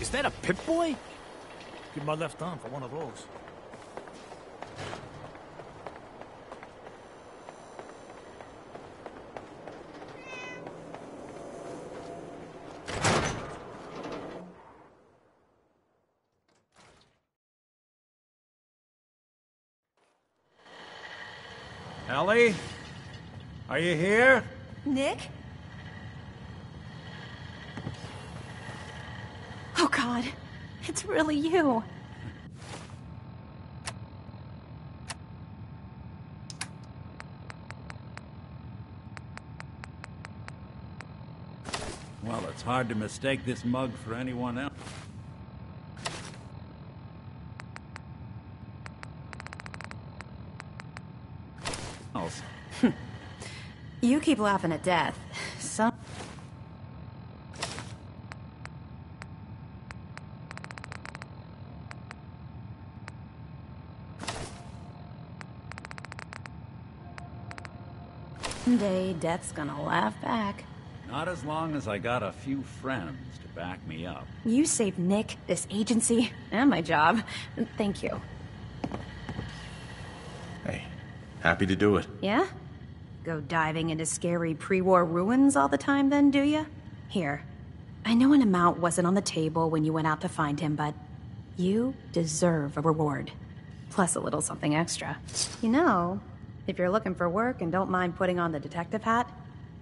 Is that a Pip-Boy? Give my left arm for one of those. Ellie? Are you here? Nick? Oh, God. It's really you. Well, it's hard to mistake this mug for anyone else. You keep laughing at death. Someday, death's gonna laugh back. Not as long as I got a few friends to back me up. You saved Nick, this agency, and my job. Thank you. Hey, happy to do it. Yeah? Go diving into scary pre-war ruins all the time then, do ya? Here, I know an amount wasn't on the table when you went out to find him, but you deserve a reward. Plus a little something extra. You know, if you're looking for work and don't mind putting on the detective hat,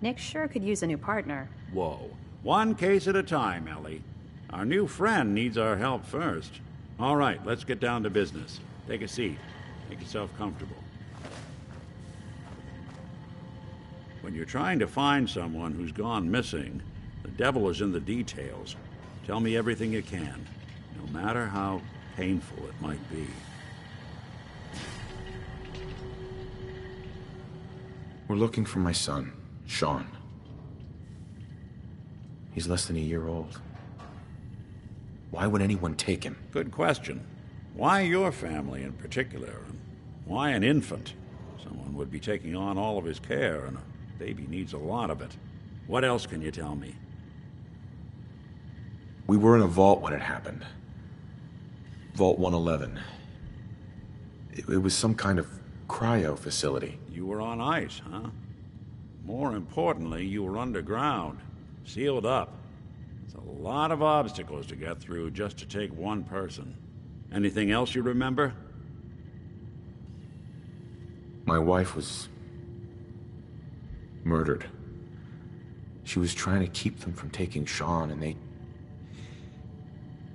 Nick sure could use a new partner. Whoa. One case at a time, Ellie. Our new friend needs our help first. All right, let's get down to business. Take a seat. Make yourself comfortable. When you're trying to find someone who's gone missing, the devil is in the details. Tell me everything you can, no matter how painful it might be. We're looking for my son, Sean. He's less than a year old. Why would anyone take him? Good question. Why your family in particular? And why an infant? Someone would be taking on all of his care, and a baby needs a lot of it. What else can you tell me? We were in a vault when it happened. Vault 111. It was some kind of cryo facility. You were on ice, huh? More importantly, you were underground, sealed up. It's a lot of obstacles to get through just to take one person. Anything else you remember? My wife was murdered. She was trying to keep them from taking Sean, and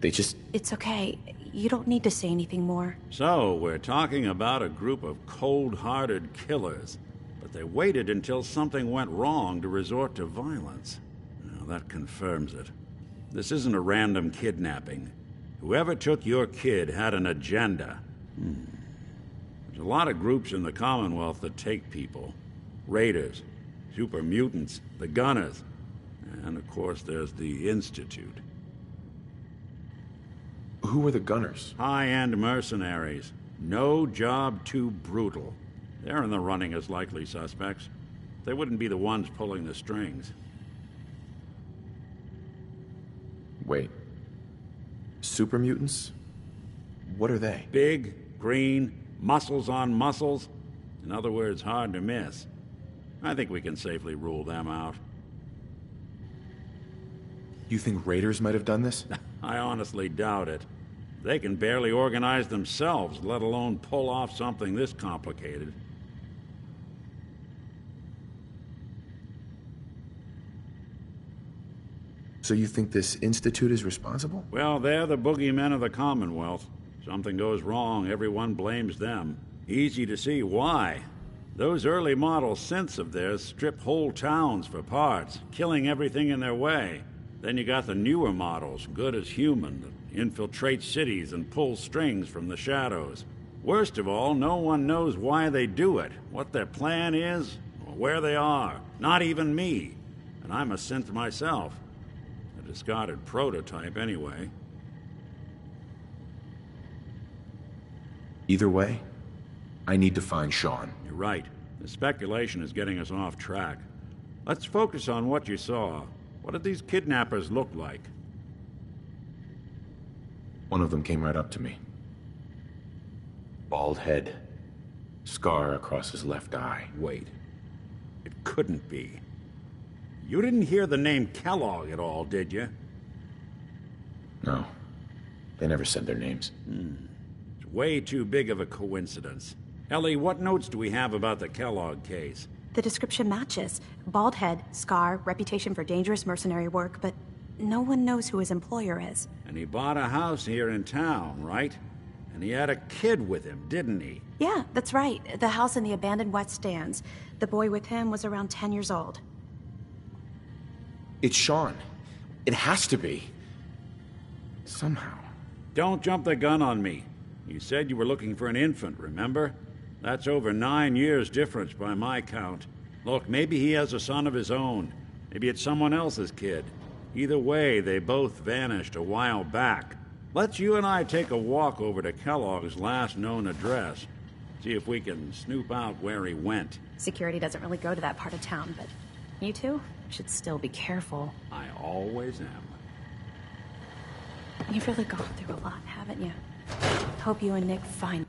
they just... It's okay. You don't need to say anything more. So, we're talking about a group of cold-hearted killers, but they waited until something went wrong to resort to violence. Now, that confirms it. This isn't a random kidnapping. Whoever took your kid had an agenda. There's a lot of groups in the Commonwealth that take people. Raiders, super mutants, the Gunners, and of course there's the Institute. Who were the Gunners? High-end mercenaries. No job too brutal. They're in the running as likely suspects. They wouldn't be the ones pulling the strings. Wait. Super mutants? What are they? Big, green, muscles on muscles. In other words, hard to miss. I think we can safely rule them out. You think raiders might have done this? I honestly doubt it. They can barely organize themselves, let alone pull off something this complicated. So you think this institute is responsible? Well, they're the boogeymen of the Commonwealth. Something goes wrong, everyone blames them. Easy to see why. Those early model synths of theirs strip whole towns for parts, killing everything in their way. Then you got the newer models, good as human, that infiltrate cities and pull strings from the shadows. Worst of all, no one knows why they do it, what their plan is, or where they are. Not even me. And I'm a synth myself. A discarded prototype, anyway. Either way, I need to find Sean. You're right. The speculation is getting us off track. Let's focus on what you saw. What did these kidnappers look like? One of them came right up to me. Bald head. Scar across his left eye. Wait. It couldn't be. You didn't hear the name Kellogg at all, did you? No. They never said their names. It's way too big of a coincidence. Ellie, what notes do we have about the Kellogg case? The description matches. Bald head, scar, reputation for dangerous mercenary work, but no one knows who his employer is. And he bought a house here in town, right? And he had a kid with him, didn't he? Yeah, that's right. The house in the abandoned West Stands. The boy with him was around 10 years old. It's Sean. It has to be. Somehow. Don't jump the gun on me. You said you were looking for an infant, remember? That's over 9 years difference by my count. Look, maybe he has a son of his own. Maybe it's someone else's kid. Either way, they both vanished a while back. Let's you and I take a walk over to Kellogg's last known address. See if we can snoop out where he went. Security doesn't really go to that part of town, but you two should still be careful. I always am. You've really gone through a lot, haven't you? Hope you and Nick find...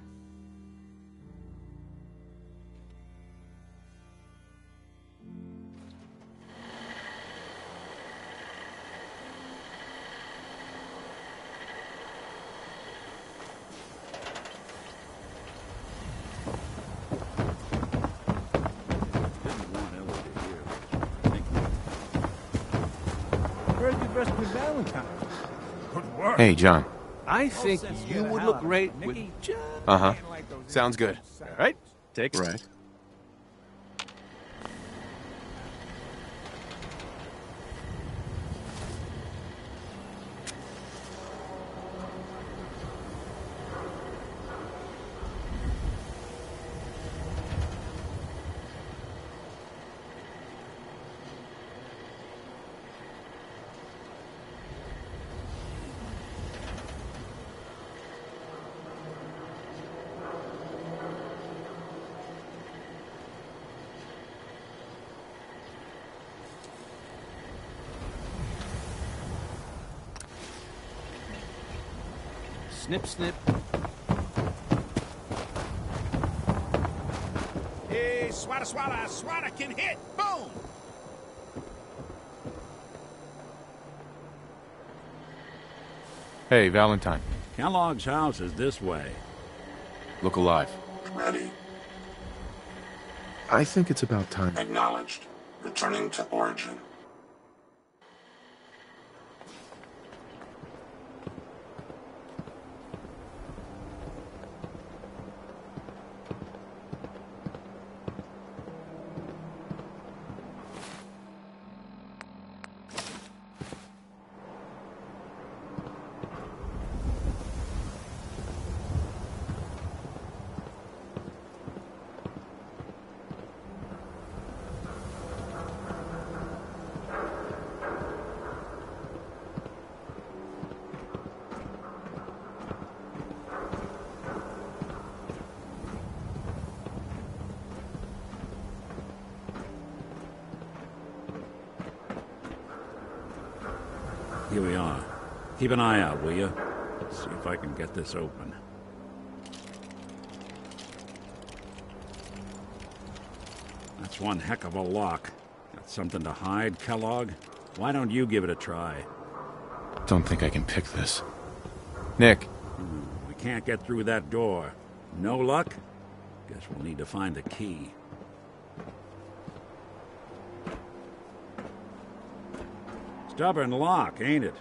Very good rest with Valentine. Good work. Hey, John. I think you would look great with just... Uh-huh. Sounds good. All right, take it. Right. Snip, snip. Hey, swata can hit. Boom! Hey, Valentine. Kellogg's house is this way. Look alive. Ready. I think it's about time. Acknowledged. Returning to origin. Here we are. Keep an eye out, will you? See if I can get this open. That's one heck of a lock. Got something to hide, Kellogg? Why don't you give it a try? Don't think I can pick this. Nick. We can't get through that door. No luck? Guess we'll need to find the key. Stubborn lock, ain't it?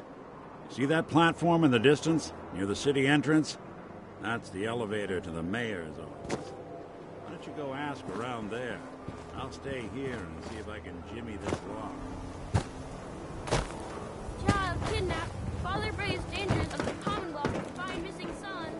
See that platform in the distance, near the city entrance? That's the elevator to the mayor's office. Why don't you go ask around there? I'll stay here and see if I can jimmy this lock. Child kidnapped. Father braves dangers of the commonwealth to find missing son.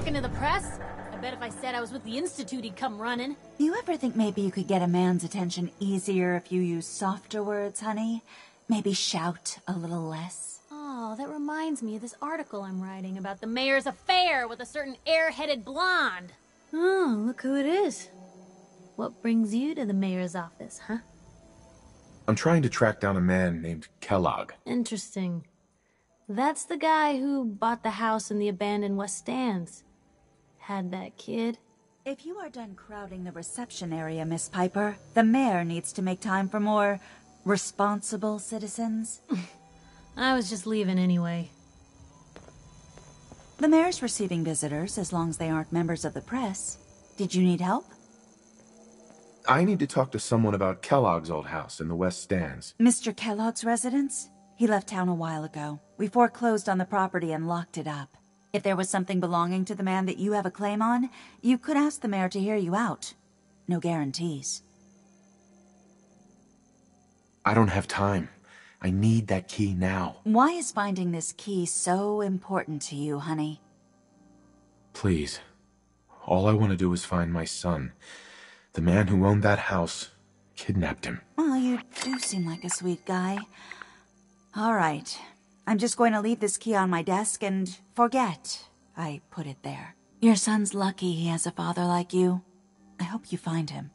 talking to the press? I bet if I said I was with the Institute, he'd come running. You ever think maybe you could get a man's attention easier if you use softer words, honey? Maybe shout a little less? Oh, that reminds me of this article I'm writing about the mayor's affair with a certain airheaded blonde. Oh, look who it is. What brings you to the mayor's office, huh? I'm trying to track down a man named Kellogg. Interesting. That's the guy who bought the house in the abandoned West Stands. Had that kid. If you are done crowding the reception area, Miss Piper, the mayor needs to make time for more responsible citizens. I was just leaving anyway. The mayor's receiving visitors as long as they aren't members of the press. Did you need help? I need to talk to someone about Kellogg's old house in the West Stands. Mr. Kellogg's residence? He left town a while ago. We foreclosed on the property and locked it up. If there was something belonging to the man that you have a claim on, you could ask the mayor to hear you out. No guarantees. I don't have time. I need that key now. Why is finding this key so important to you, honey? Please. All I want to do is find my son. The man who owned that house kidnapped him. Well, you do seem like a sweet guy. All right. I'm just going to leave this key on my desk and forget I put it there. Your son's lucky he has a father like you. I hope you find him.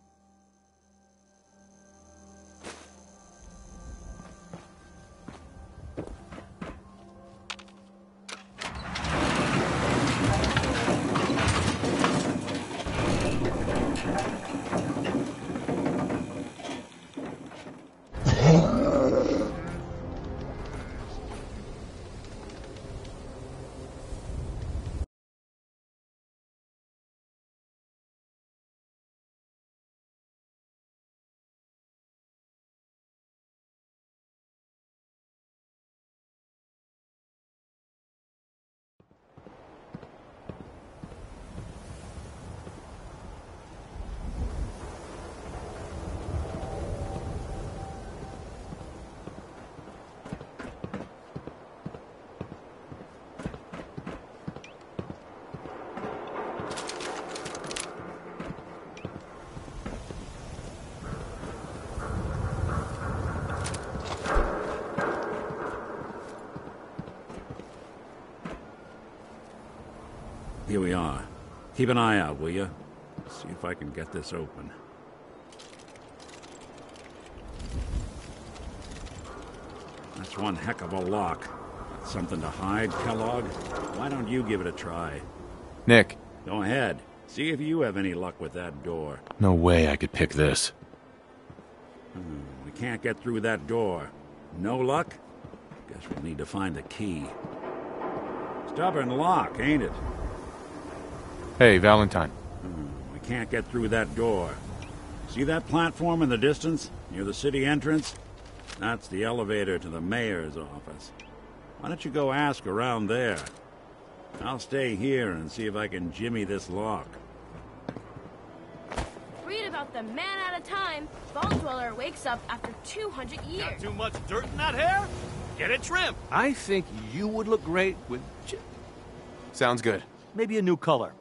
Here we are. Keep an eye out, will you? See if I can get this open. That's one heck of a lock. Got something to hide, Kellogg? Why don't you give it a try? Nick. Go ahead. See if you have any luck with that door. No way I could pick this. We can't get through that door. No luck? Guess we'll need to find the key. Stubborn lock, ain't it? Hey, Valentine. We can't get through that door. See that platform in the distance, near the city entrance? That's the elevator to the mayor's office. Why don't you go ask around there? I'll stay here and see if I can jimmy this lock. Read about the man at a time. Vault Dweller wakes up after 200 years. Got too much dirt in that hair? Get it trimmed. I think you would look great with... Sounds good. Maybe a new color.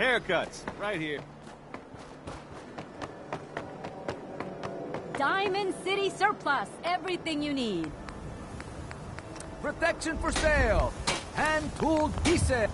Haircuts, right here. Diamond City Surplus. Everything you need. Protection for sale. Hand-tooled pieces.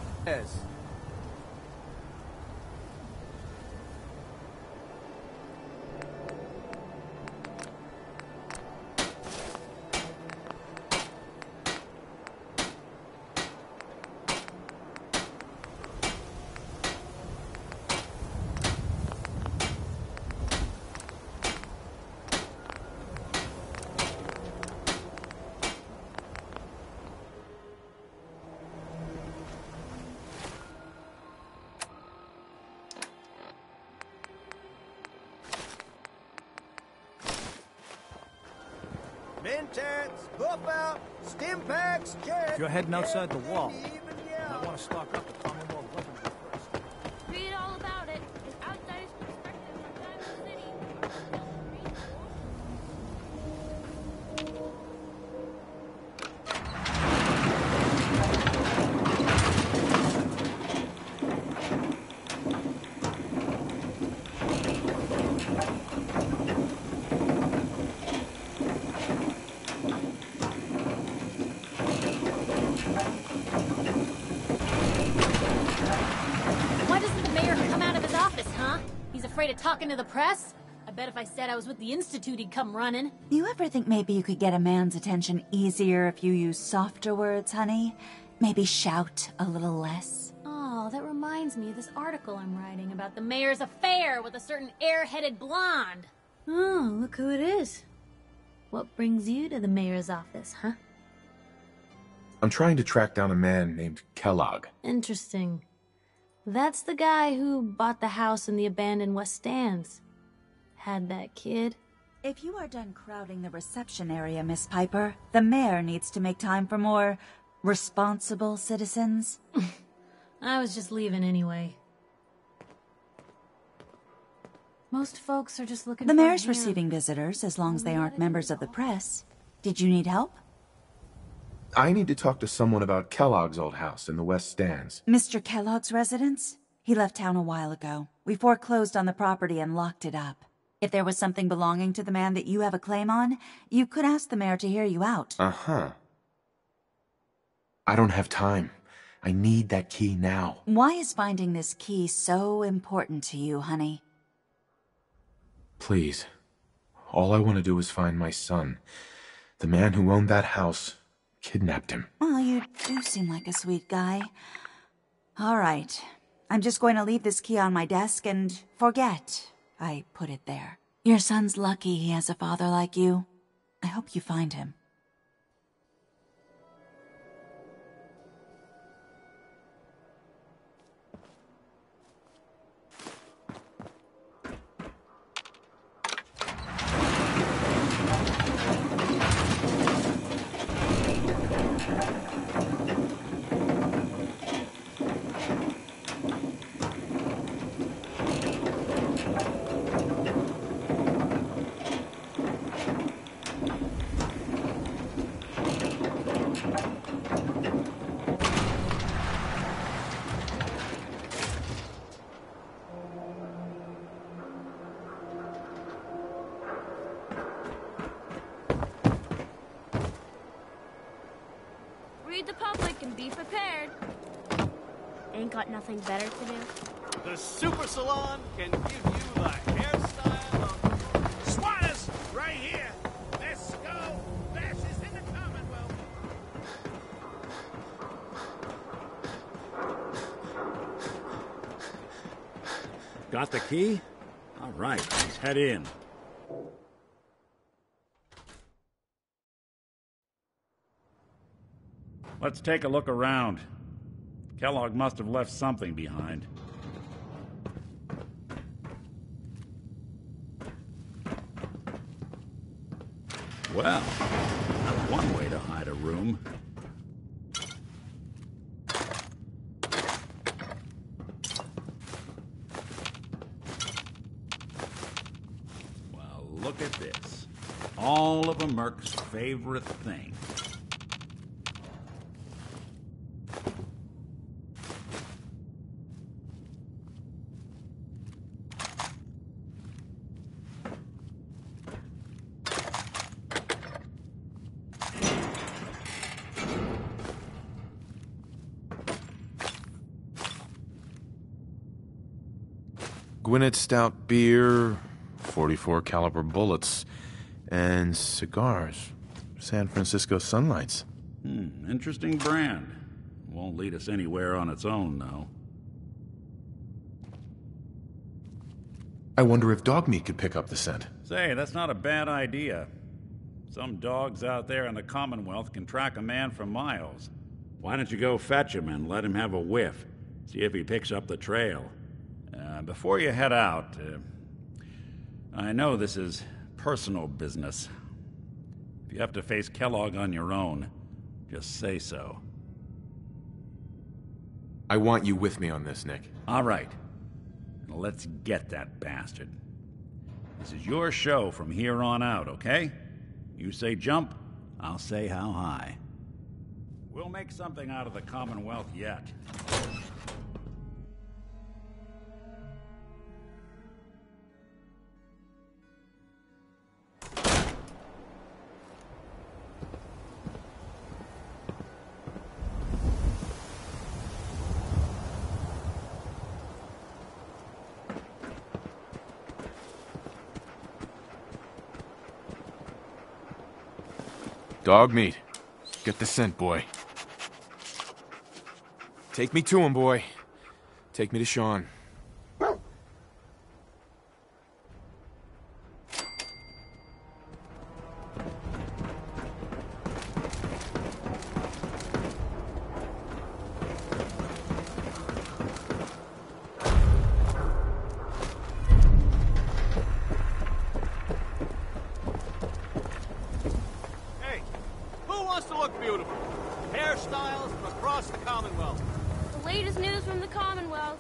Mentats, puff out, stim packs, jet. If you're heading outside the wall, I want to stock up the commonwealth weaponry first. Read all about it. An outsider's perspective on Diamond City. Why doesn't the mayor come out of his office, huh? He's afraid of talking to the press? I bet if I said I was with the Institute, he'd come running. You ever think maybe you could get a man's attention easier if you use softer words, honey? Maybe shout a little less? Oh, that reminds me of this article I'm writing about the mayor's affair with a certain airheaded blonde. Oh, look who it is. What brings you to the mayor's office, huh? I'm trying to track down a man named Kellogg. Interesting. That's the guy who bought the house in the abandoned West Stands. Had that kid. If you are done crowding the reception area, Miss Piper, the mayor needs to make time for more responsible citizens. I was just leaving anyway. Most folks are just looking The for mayor's him. receiving visitors as long as they aren't members of the press. Did you need help? I need to talk to someone about Kellogg's old house in the West Stands. Mr. Kellogg's residence? He left town a while ago. We foreclosed on the property and locked it up. If there was something belonging to the man that you have a claim on, you could ask the mayor to hear you out. Uh-huh. I don't have time. I need that key now. Why is finding this key so important to you, honey? Please. All I want to do is find my son. The man who owned that house kidnapped him. Well, you do seem like a sweet guy. All right. I'm just going to leave this key on my desk and forget I put it there. Your son's lucky he has a father like you. I hope you find him. Read the public and be prepared. Ain't got nothing better to do. The Super Salon can give you the hairstyle of... Swatters, right here. Let's go. Bashes in the commonwealth. Got the key? All right, let's head in. Let's take a look around. Kellogg must have left something behind. Well, that's one way to hide a room. Well, look at this. All of a merc's favorite thing. Gwinnett Stout beer, 44 caliber bullets, and cigars. San Francisco Sunlights. Interesting brand. Won't lead us anywhere on its own, though. I wonder if dog meat could pick up the scent. Say, that's not a bad idea. Some dogs out there in the Commonwealth can track a man for miles. Why don't you go fetch him and let him have a whiff? See if he picks up the trail. Before you head out, I know this is personal business. If you have to face Kellogg on your own, just say so. I want you with me on this, Nick. All right. Now let's get that bastard. This is your show from here on out, okay? You say jump, I'll say how high. We'll make something out of the Commonwealth yet. Dog meat. Get the scent, boy. Take me to him, boy. Take me to Sean. Hairstyles from across the Commonwealth. The latest news from the Commonwealth.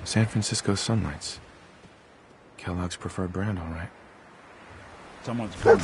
San Francisco Sunlights. Kellogg's preferred brand, all right. Someone's coming.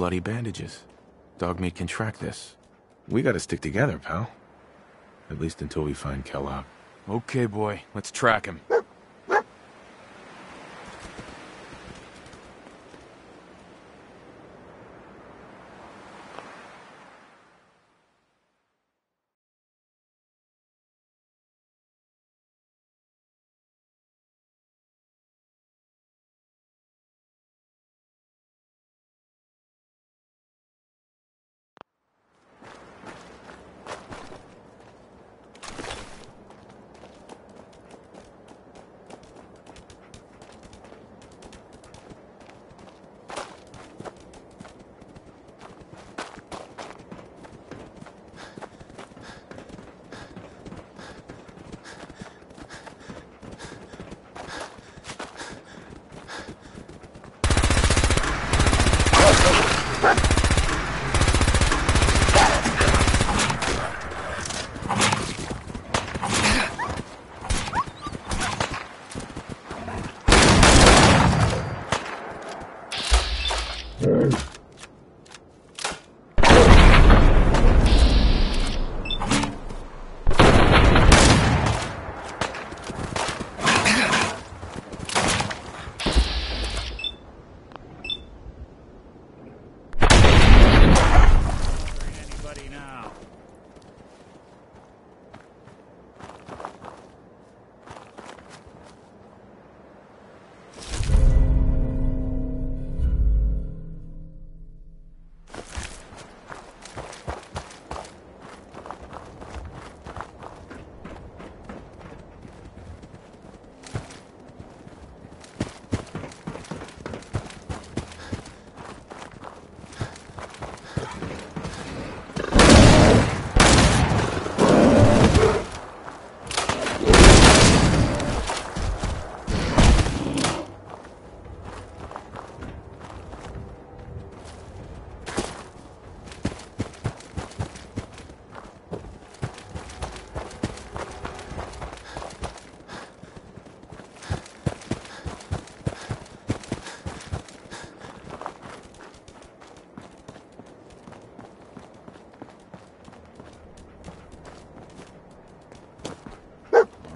bloody bandages. Dogmeat can track this. We gotta stick together, pal. At least until we find Kellogg. Okay, boy. Let's track him.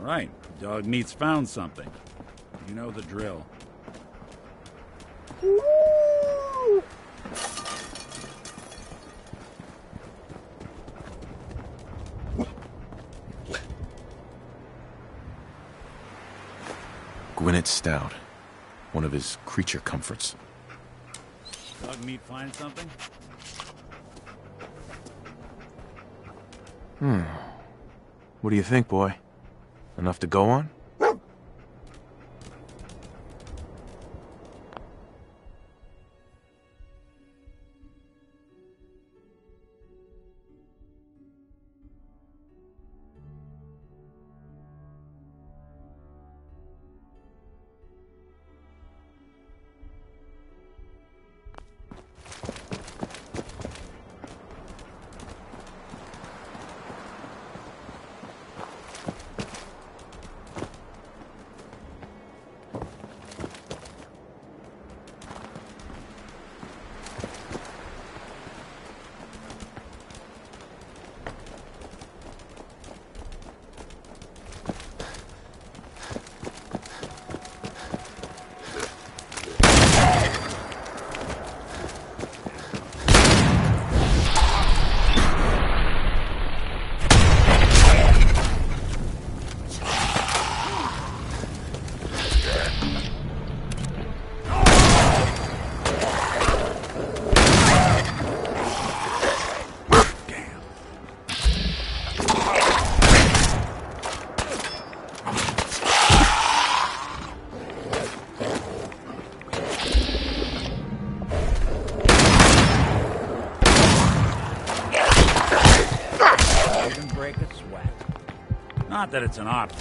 Right. Dogmeat's found something. You know the drill. Gwynnett's stout. One of his creature comforts. Dogmeat find something? What do you think, boy? Enough to go on? Not that it's an option.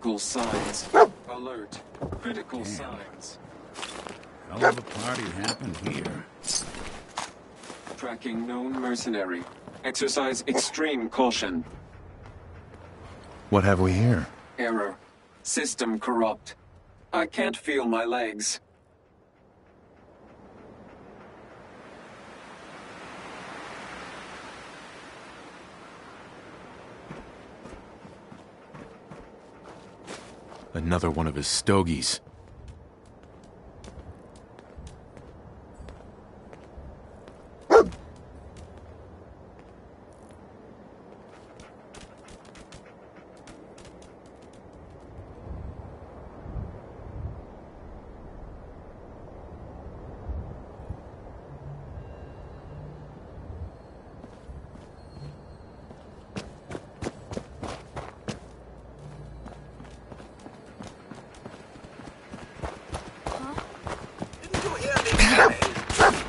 Critical signs. Alert. Critical signs. Hell of a party happened here. Tracking known mercenary. Exercise extreme caution. What have we here? Error. System corrupt. I can't feel my legs. Another one of his stogies.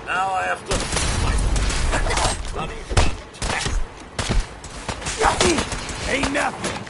Now I have to Ain't nothing.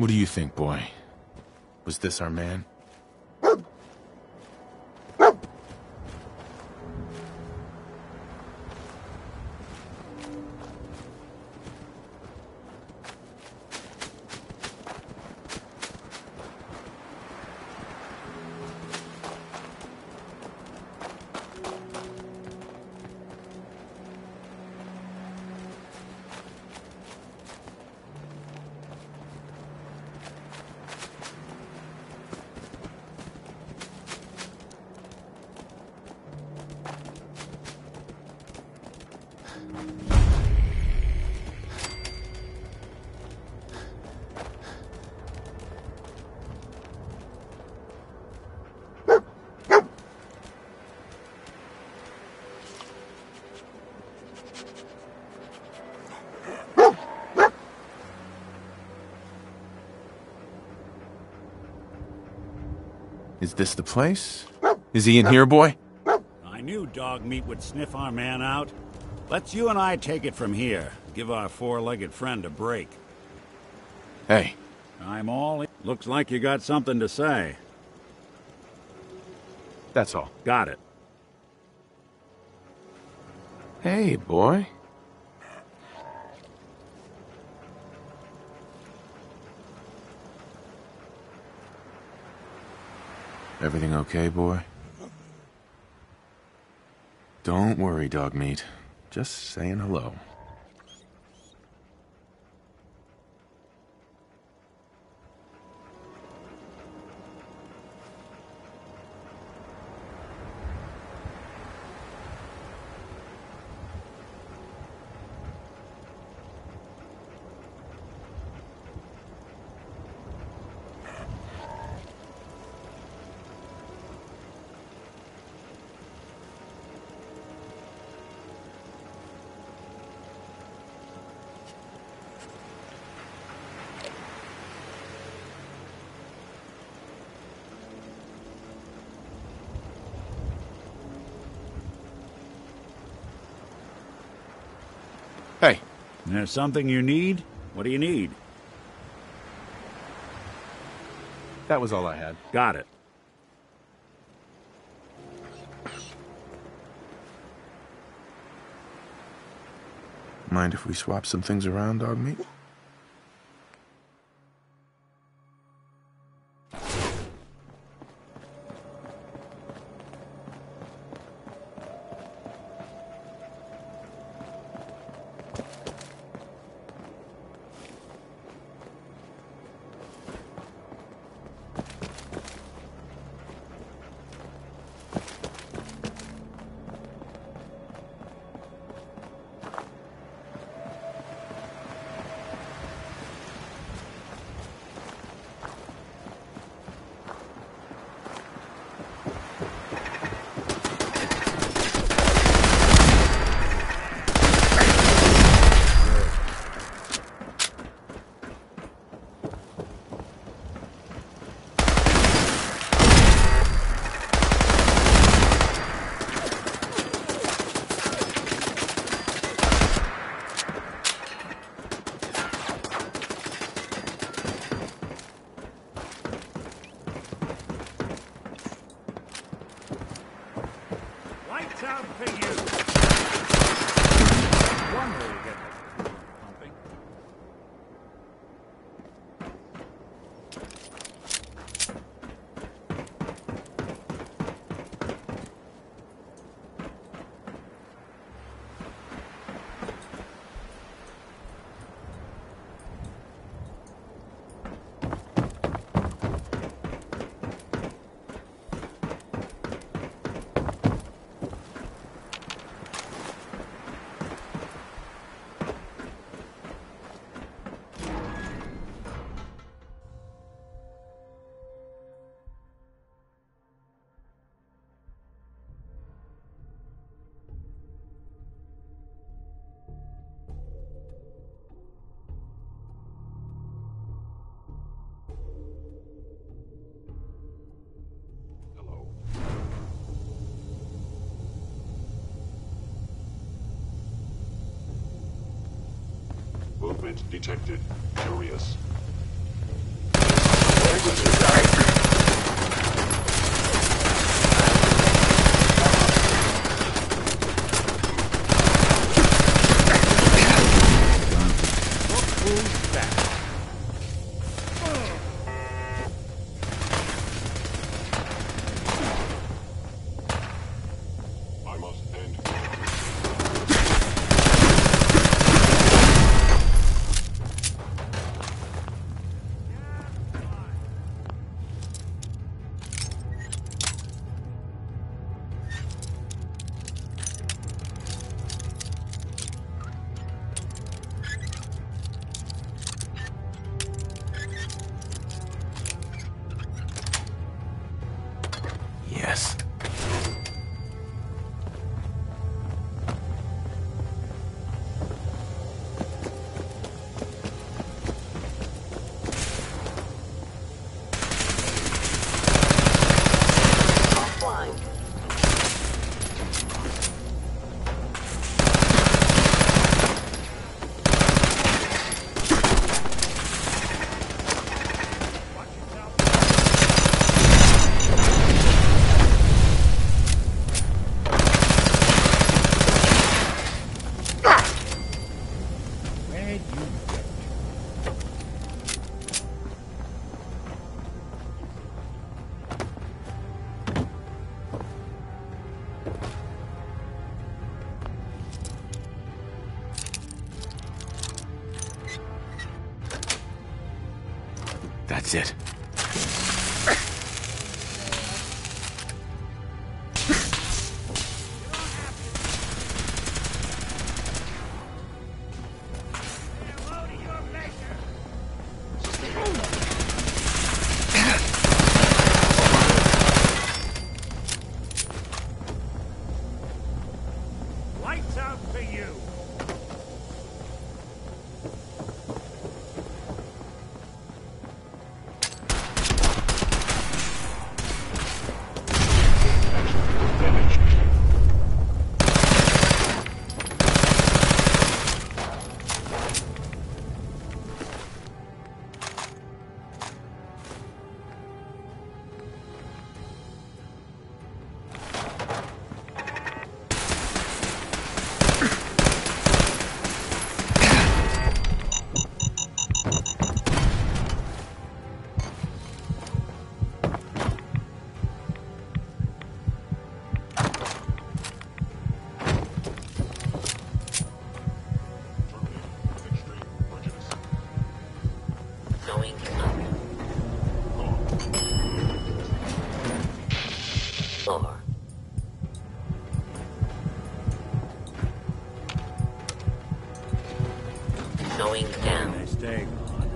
What do you think, boy? Was this our man? Is this the place? Is he in here, boy? I knew dog meat would sniff our man out. Let's you and I take it from here. Give our four-legged friend a break. Hey. I'm all in. Looks like you got something to say. That's all. Got it. Hey, boy. Everything okay, boy? Don't worry, dog meat. Just saying hello. Hey. There's something you need? What do you need? That was all I had. Got it. Mind if we swap some things around, dog meat? Lights out for you. One way to get pumping. Movement detected. Curious. I must end. is it? Lights out for you. Going down. They stay gone.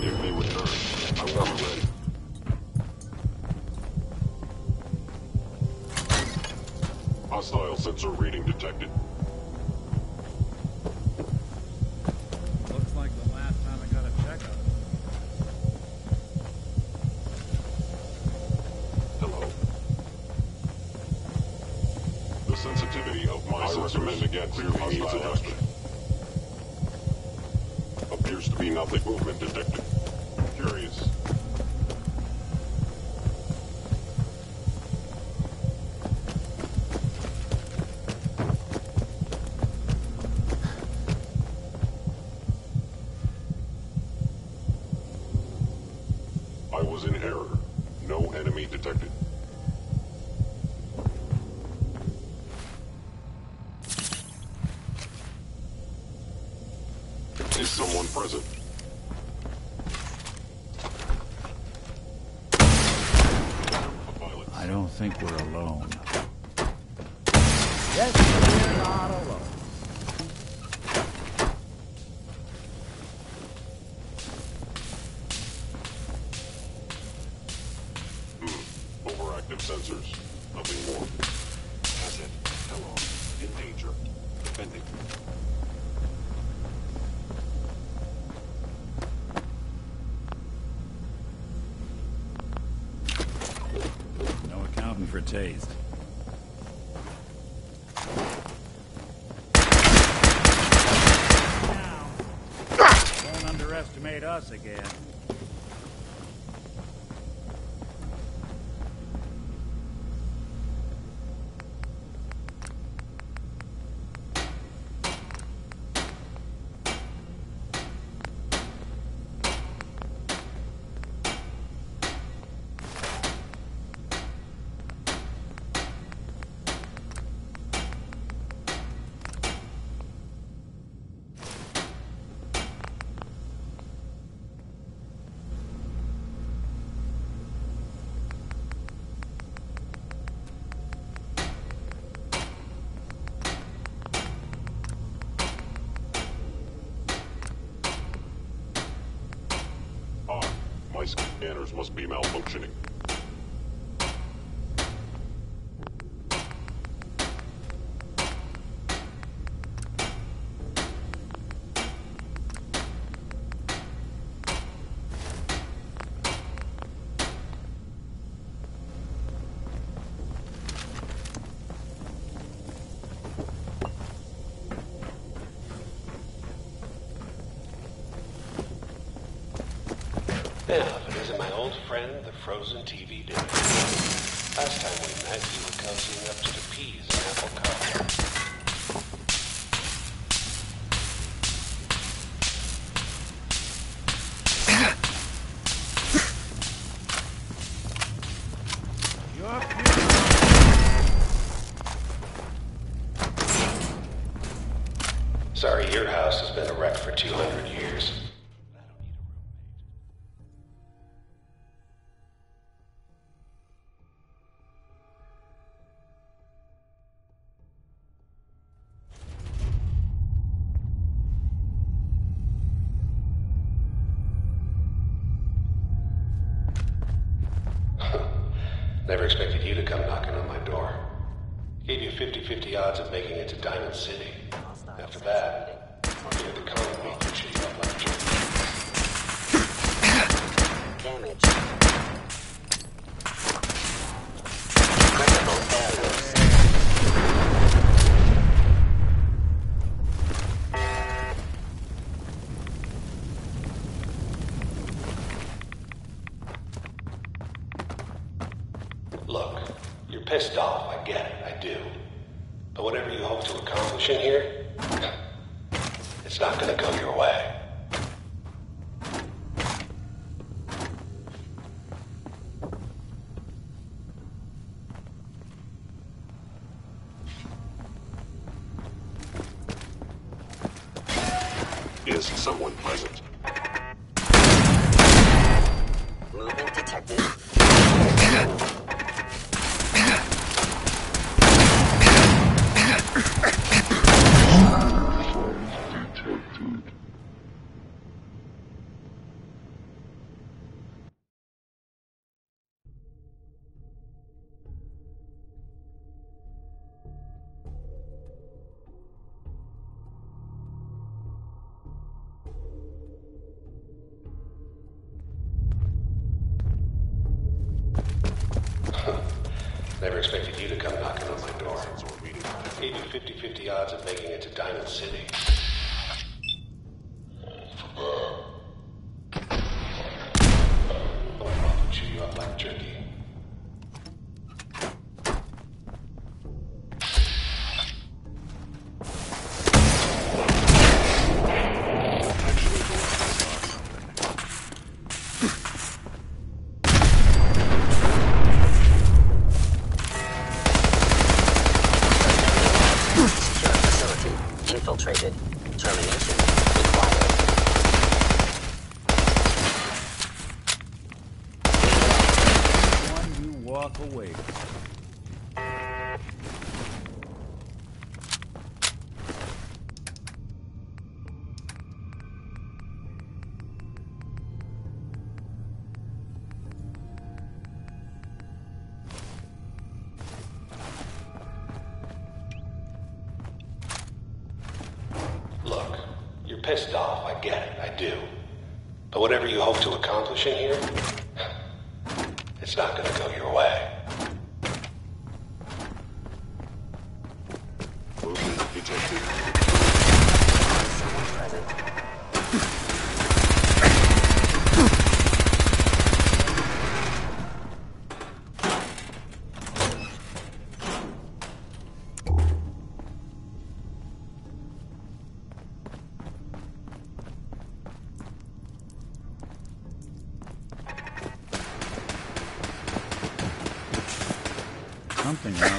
If they return, I will be ready. Hostile sensor reading detected. Looks like the last time I got a checkup. Hello. The sensitivity of my recommend against clearly needs adjustment. Appears to be nothing movement detected. Curious. I was in error. No enemy detected. Is someone present? I don't think we're alone. Yes, we're not alone. Overactive sensors. Nothing more. Asset. Hello. In danger. Defending. No accounting for taste. Don't underestimate us again. My scanners must be malfunctioning. Yeah, isn't my old friend, the frozen TV dinner. Last time we met, you were cozying up to the peas and apple cobbler. Sorry, your house has been a wreck for 200 years. Never expected you to come knocking on my door. Gave you 50-50 odds of making it to Diamond City. After that, you're at the commonwealth and shit up like damage. Critical failures. Look, you're pissed off, I get it, I do. But whatever you hope to accomplish in here, it's not gonna go your way. Is someone present? Movement detected. Never expected you to come knocking on my door. Gave you 50-50 odds of making it to Diamond City. I'll chew you up like jerky. Infiltrated. Termination required. One you walk away. Look, you're pissed off, I get it, I do. But whatever you hope to accomplish in here, it's not gonna go your way. Movement detected. Someone present. Something out there.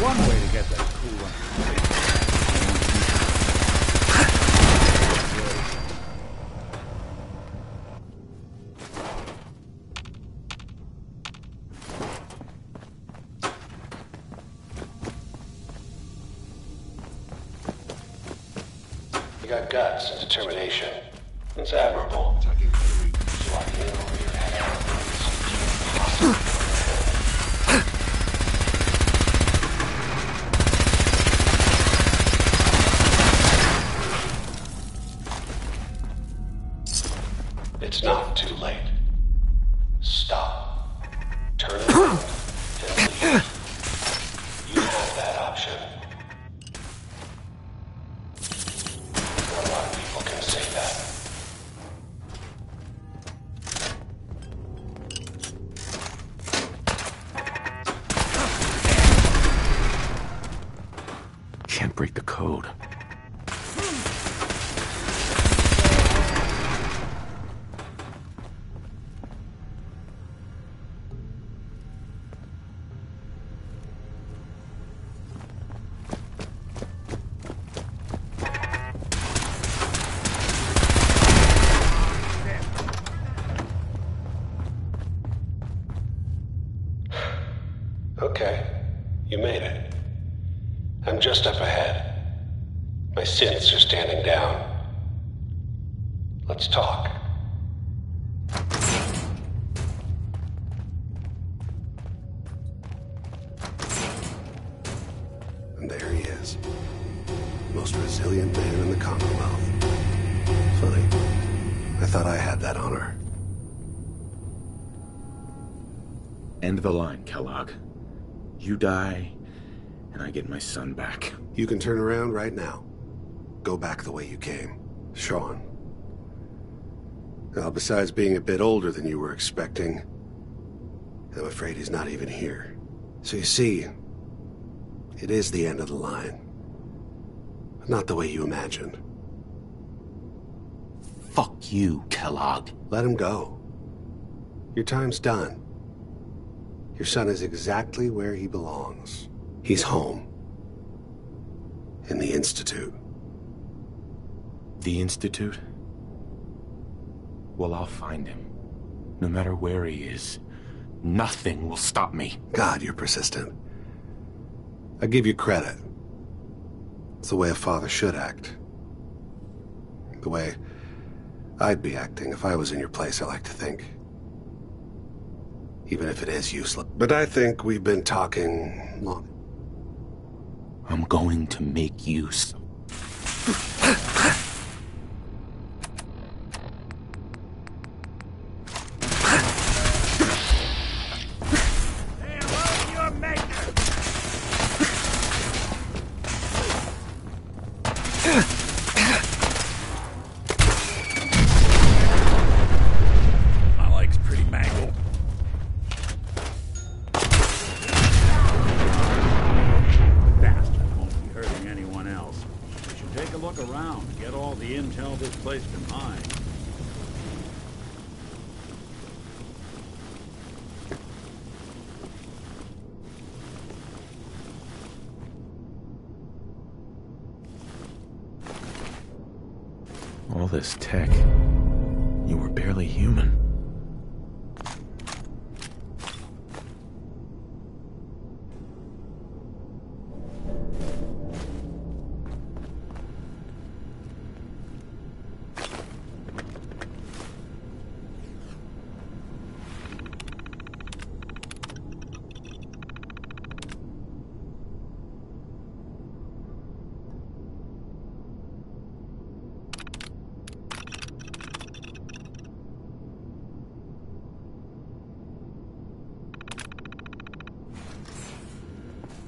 One way to get that cool You got guts and determination. It's admirable. So I can in over your head. It's not too late. Stop. Turn around and leave. You have that option. Not a lot of people can say that. Can't break the code. Okay, you made it. I'm just up ahead. My synths are standing down. Let's talk. thought I had that honor. End the line, Kellogg. You die, and I get my son back. You can turn around right now. Go back the way you came. Sean. Now, besides being a bit older than you were expecting, I'm afraid he's not even here. So you see, it is the end of the line. But not the way you imagined. Fuck you, Kellogg. Let him go. Your time's done. Your son is exactly where he belongs. He's home. In the Institute. The Institute? Well, I'll find him. No matter where he is. Nothing will stop me. God, you're persistent. I give you credit. It's the way a father should act. The way I'd be acting if I was in your place, I like to think. Even if it is useless. But I think we've been talking long. I'm going to make use. All this tech. You were barely human.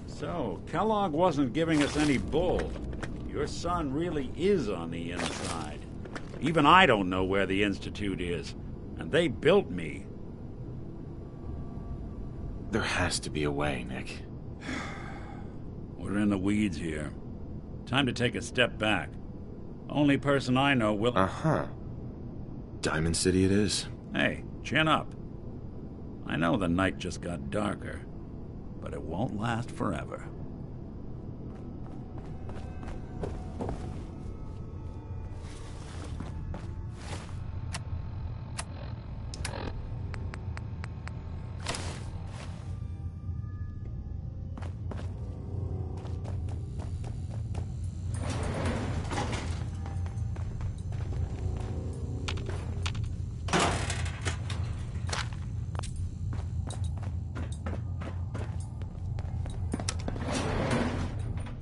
So, Kellogg wasn't giving us any bull. Your son really is on the inside. Even I don't know where the Institute is. And they built me. There has to be a way, Nick. We're in the weeds here. Time to take a step back. Only person I know will... Uh-huh. Diamond City it is. Hey, chin up. I know the night just got darker, but it won't last forever.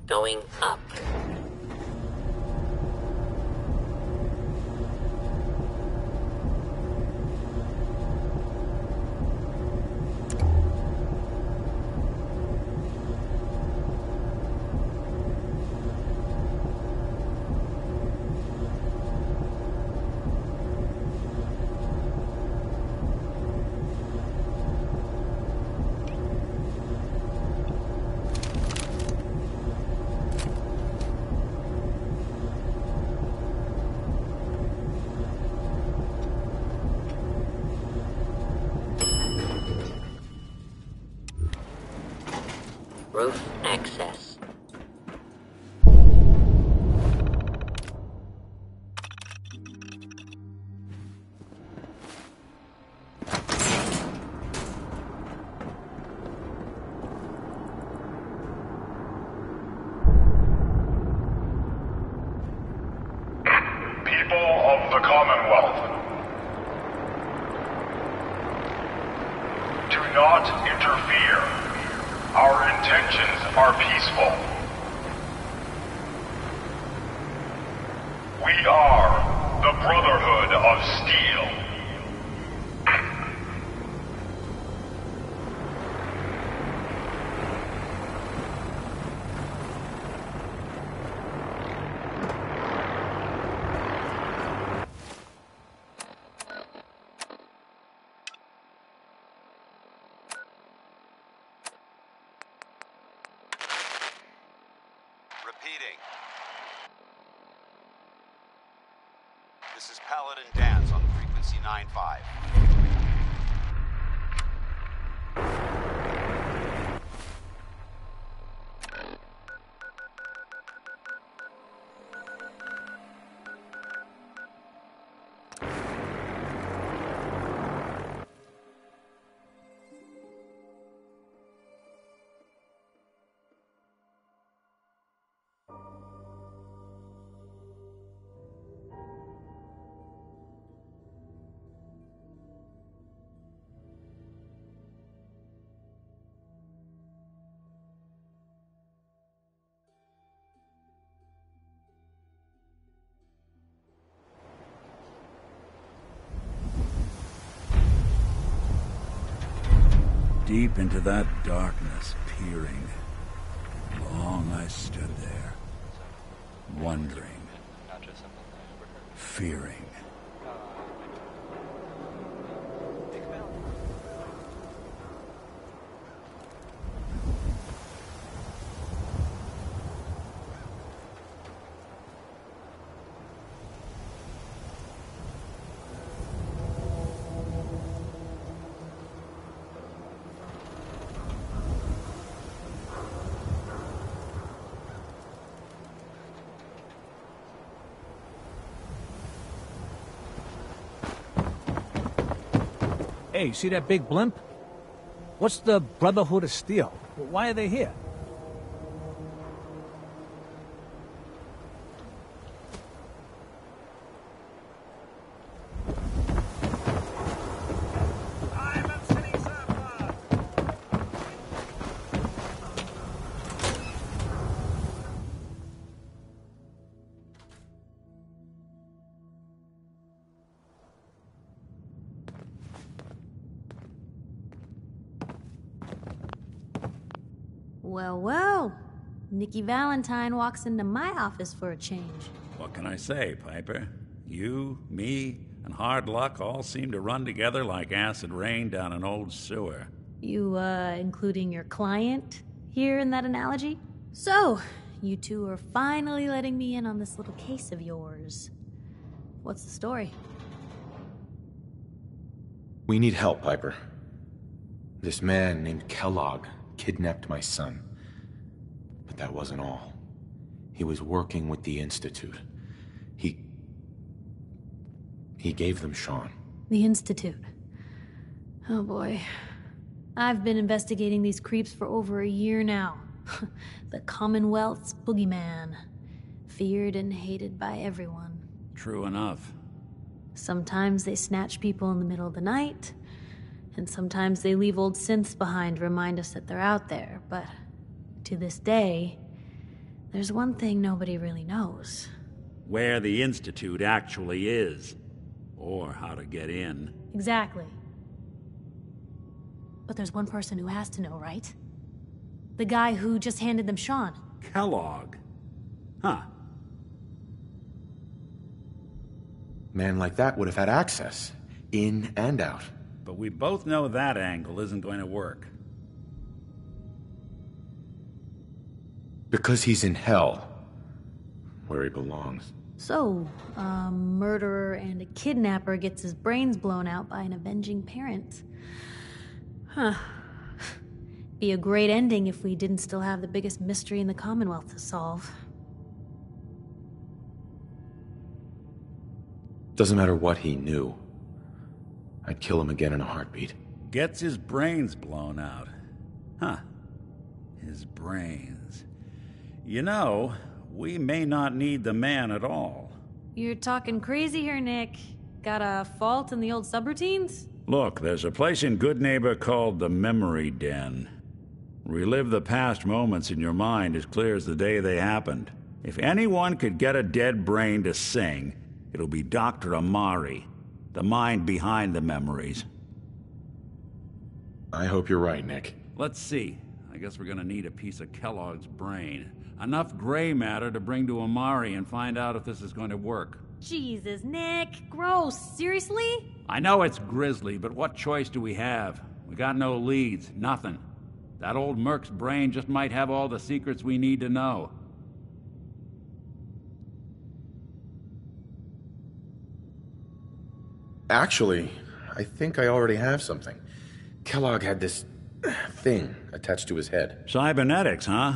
Going up. Roof access. People of the Commonwealth, do not interfere. Our intentions are peaceful. We are the Brotherhood of Steel. repeating. This is Paladin Dance on frequency 95. Deep into that darkness, peering. Long I stood there, wondering, fearing. Hey, see that big blimp? What's the Brotherhood of Steel? Why are they here? Well, well. Nikki Valentine walks into my office for a change. What can I say, Piper? You, me, and hard luck all seem to run together like acid rain down an old sewer. You, including your client here in that analogy? So, you two are finally letting me in on this little case of yours. What's the story? We need help, Piper. This man named Kellogg kidnapped my son. But that wasn't all. He was working with the Institute. He gave them Sean. The Institute. Oh boy. I've been investigating these creeps for over a year now. The Commonwealth's boogeyman. Feared and hated by everyone. True enough. Sometimes they snatch people in the middle of the night, and sometimes they leave old synths behind to remind us that they're out there, but to this day, there's one thing nobody really knows. Where the Institute actually is. Or how to get in. Exactly. But there's one person who has to know, right? The guy who just handed them Sean. Kellogg. Huh. Man like that would have had access. In and out. But we both know that angle isn't going to work. Because he's in hell. Where he belongs. So, a murderer and a kidnapper gets his brains blown out by an avenging parent. Huh. Be a great ending if we didn't still have the biggest mystery in the Commonwealth to solve. Doesn't matter what he knew. I'd kill him again in a heartbeat. Gets his brains blown out. Huh. His brains. You know, we may not need the man at all. You're talking crazy here, Nick. Got a fault in the old subroutines? Look, there's a place in Good Neighbor called the Memory Den. Relive the past moments in your mind as clear as the day they happened. If anyone could get a dead brain to sing, it'll be Dr. Amari, the mind behind the memories. I hope you're right, Nick. Let's see. I guess we're gonna need a piece of Kellogg's brain. Enough gray matter to bring to Amari and find out if this is going to work. Jesus, Nick. Gross. Seriously? I know it's grisly, but what choice do we have? We got no leads, nothing. That old merc's brain just might have all the secrets we need to know. Actually, I think I already have something. Kellogg had this thing attached to his head. Cybernetics, huh?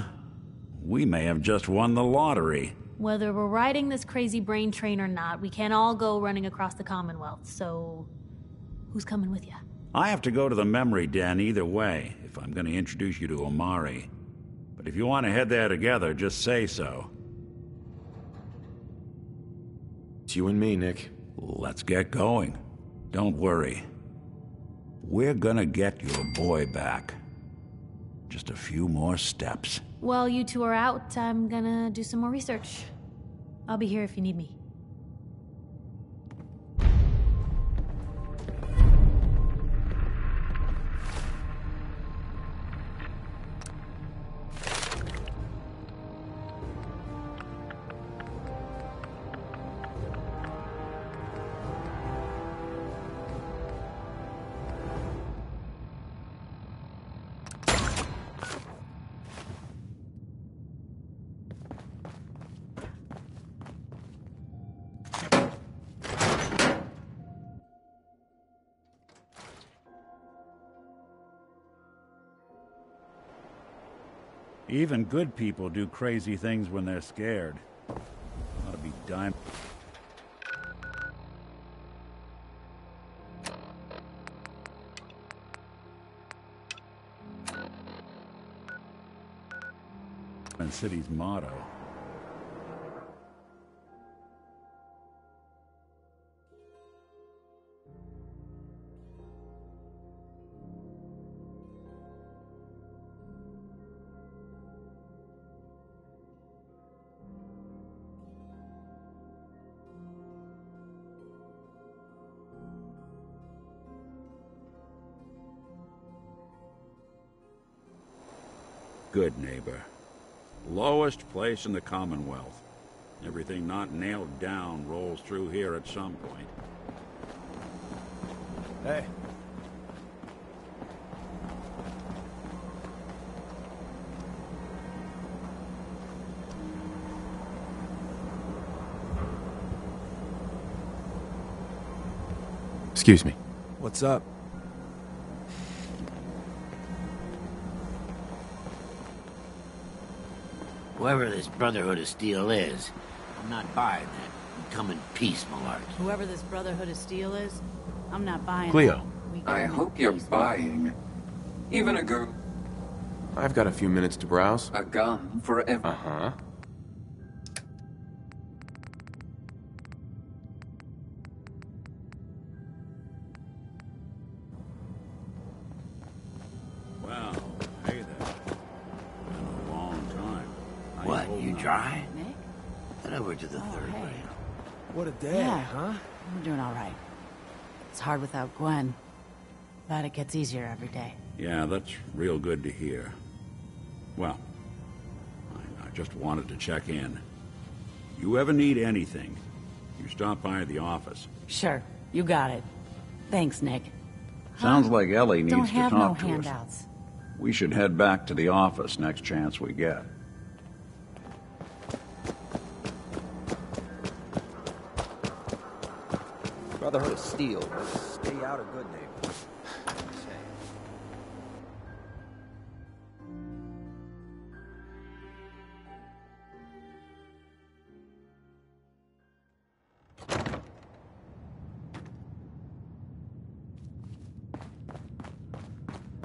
We may have just won the lottery. Whether we're riding this crazy brain train or not, we can't all go running across the Commonwealth, so who's coming with you? I have to go to the memory den either way, if I'm going to introduce you to Omari. But if you want to head there together, just say so. It's you and me, Nick. Let's get going. Don't worry. We're gonna get your boy back. Just a few more steps. While you two are out, I'm gonna do some more research. I'll be here if you need me. Even good people do crazy things when they're scared. Ought to be dime. And city's motto. Good neighbor. Lowest place in the Commonwealth. Everything not nailed down rolls through here at some point. Hey. Excuse me. What's up? Whoever this Brotherhood of Steel is, I'm not buying that. Come in peace, malarkey. Whoever this Brotherhood of Steel is, I'm not buying Cleo. I hope you're buying. Even a girl. I've got a few minutes to browse. A gun forever. Uh-huh. Well, hey there. Been a long time. What, you dry? Head over to the third rail. What a day, Yeah. huh? I'm doing all right. It's hard without Gwen. But it gets easier every day. Yeah, that's real good to hear. Well, I just wanted to check in. You ever need anything, you stop by the office. Sure, you got it. Thanks, Nick. Sounds like Ellie Don't needs to have no talk to us. handouts. We should head back to the office next chance we get. Brotherhood of Steel, but stay out of good neighbors.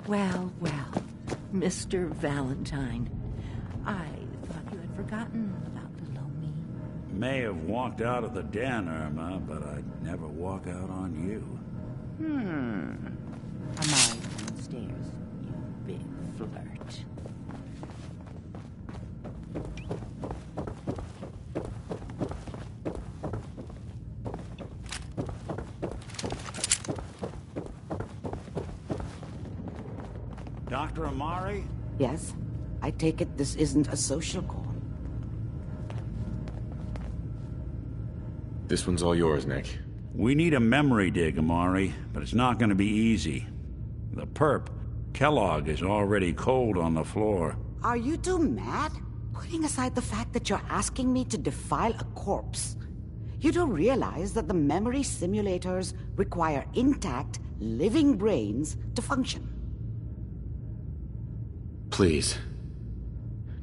Well, well, Mr. Valentine. I thought you had forgotten about little me. May have walked out of the den, Irma, but I'd never walk out on you. Come on downstairs, you big flirt. Dr. Amari? Yes? I take it this isn't a social call. This one's all yours, Nick. We need a memory dig, Amari, but it's not going to be easy. The perp, Kellogg, is already cold on the floor. Are you two mad? Putting aside the fact that you're asking me to defile a corpse. You don't realize that the memory simulators require intact, living brains to function. Please.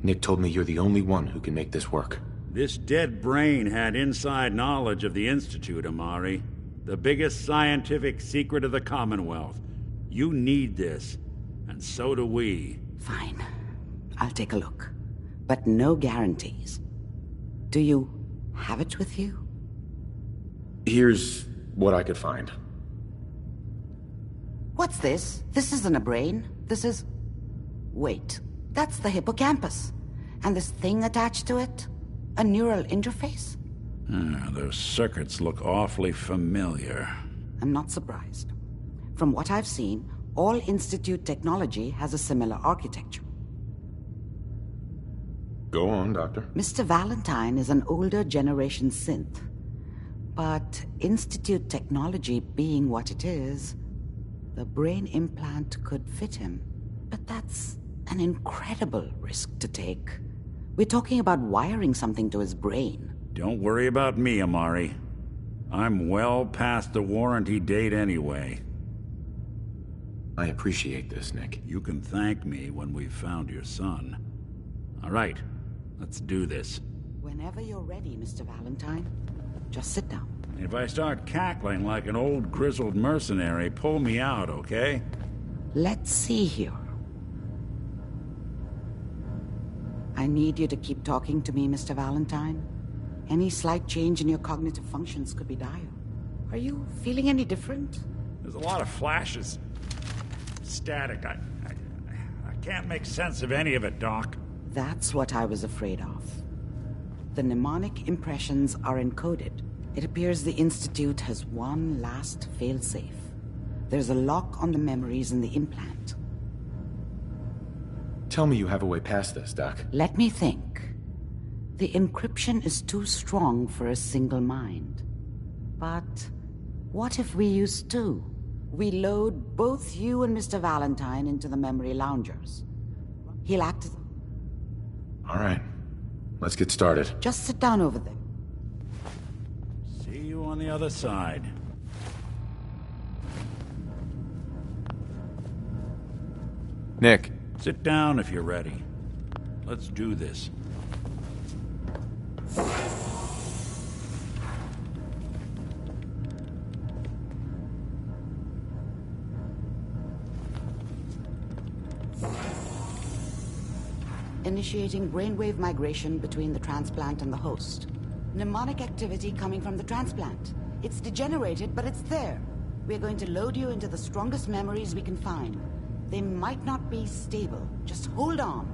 Nick told me you're the only one who can make this work. This dead brain had inside knowledge of the Institute, Amari. The biggest scientific secret of the Commonwealth. You need this, and so do we. Fine. I'll take a look. But no guarantees. Do you have it with you? Here's what I could find. What's this? This isn't a brain. This is... Wait. That's the hippocampus. And this thing attached to it? A neural interface? Those circuits look awfully familiar. I'm not surprised. From what I've seen, all Institute technology has a similar architecture. Go on, Doctor. Mr. Valentine is an older generation synth. But Institute technology being what it is, the brain implant could fit him. But that's an incredible risk to take. We're talking about wiring something to his brain. Don't worry about me, Amari. I'm well past the warranty date anyway. I appreciate this, Nick. You can thank me when we've found your son. All right, let's do this. Whenever you're ready, Mr. Valentine. Just sit down. If I start cackling like an old grizzled mercenary, pull me out, okay? Let's see here. I need you to keep talking to me, Mr. Valentine. Any slight change in your cognitive functions could be dire. Are you feeling any different? There's a lot of flashes. Static. I can't make sense of any of it, Doc. That's what I was afraid of. The mnemonic impressions are encoded. It appears the Institute has one last failsafe. There's a lock on the memories in the implant. Tell me you have a way past this, Doc. Let me think. The encryption is too strong for a single mind. But what if we use two? We load both you and Mr. Valentine into the memory loungers. He'll act as... All right. Let's get started. Just sit down over there. See you on the other side. Nick. Sit down if you're ready. Let's do this. Initiating brainwave migration between the transplant and the host. Mnemonic activity coming from the transplant. It's degenerated, but it's there. We're going to load you into the strongest memories we can find. They might not be stable. Just hold on.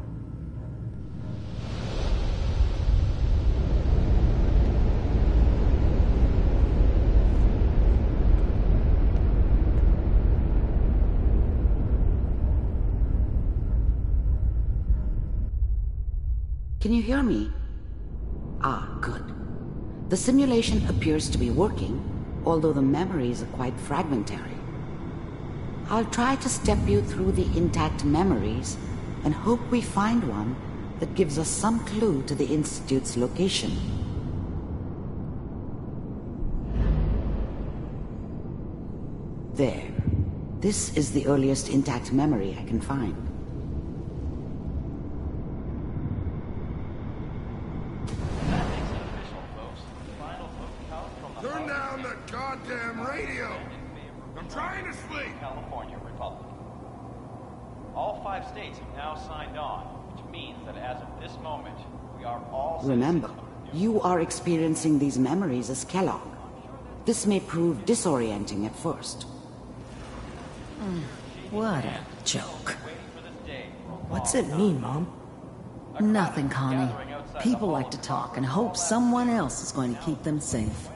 Can you hear me? Ah, good. The simulation appears to be working, although the memories are quite fragmentary. I'll try to step you through the intact memories and hope we find one that gives us some clue to the Institute's location. There. This is the earliest intact memory I can find. Turn down the goddamn radio! I'm trying to sleep! California Republic. All 5 states have now signed on, which means that as of this moment, we are all... Remember, you are experiencing these memories as Kellogg. This may prove disorienting at first. What a joke. What's it mean, Mom? Nothing, Connie. People like to talk and hope someone else is going to keep them safe.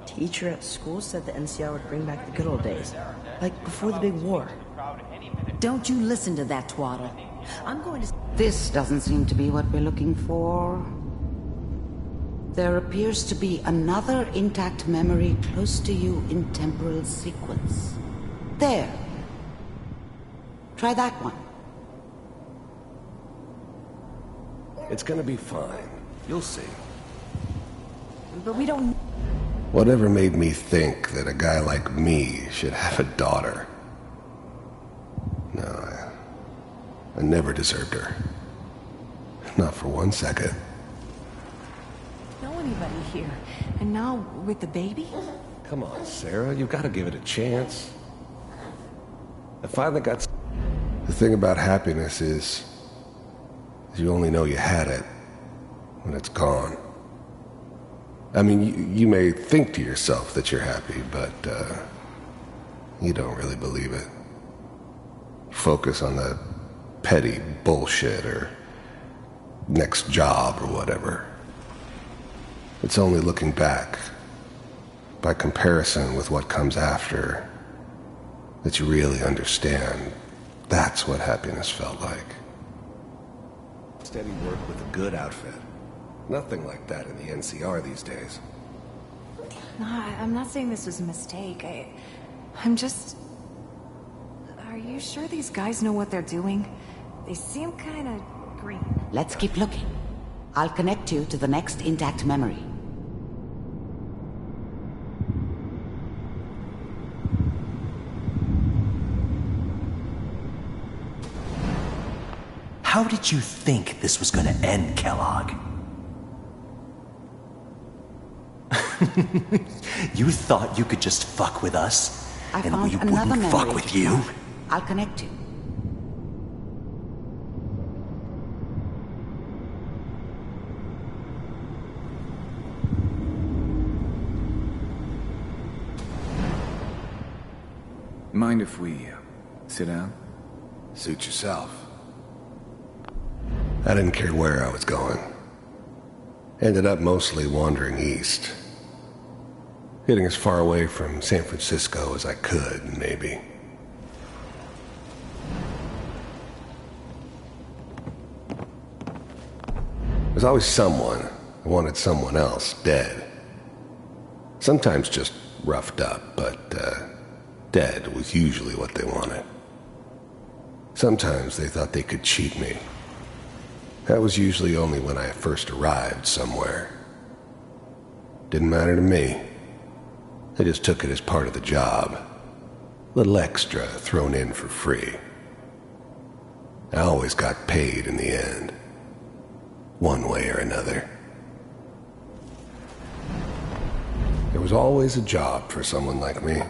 Teacher at school said the NCR would bring back the good old days, like before the big war. Don't you listen to that twaddle. I'm going to... This doesn't seem to be what we're looking for. There appears to be another intact memory close to you in temporal sequence. There. Try that one. It's gonna be fine. You'll see. But we don't... Whatever made me think that a guy like me should have a daughter? No, I never deserved her. Not for 1 second. Know anybody here? And now with the baby? Come on, Sarah, you've got to give it a chance. I finally got... The thing about happiness is you only know you had it when it's gone. I mean, you may think to yourself that you're happy, but you don't really believe it. Focus on the petty bullshit or next job or whatever. It's only looking back, by comparison with what comes after, that you really understand. That's what happiness felt like. Steady work with a good outfit. Nothing like that in the NCR these days. No, I'm not saying this was a mistake. I'm just... Are you sure these guys know what they're doing? They seem kind of green. Let's keep looking. I'll connect you to the next intact memory. How did you think this was gonna end, Kellogg? You thought you could just fuck with us? I and found we another wouldn't fuck memory with to you? find. I'll connect you. Mind if we sit down? Suit yourself. I didn't care where I was going. Ended up mostly wandering east. Getting as far away from San Francisco as I could, maybe. There's always someone who wanted someone else dead. Sometimes just roughed up, but dead was usually what they wanted. Sometimes they thought they could cheat me. That was usually only when I first arrived somewhere. Didn't matter to me. I just took it as part of the job. Little extra thrown in for free. I always got paid in the end. One way or another. There was always a job for someone like me.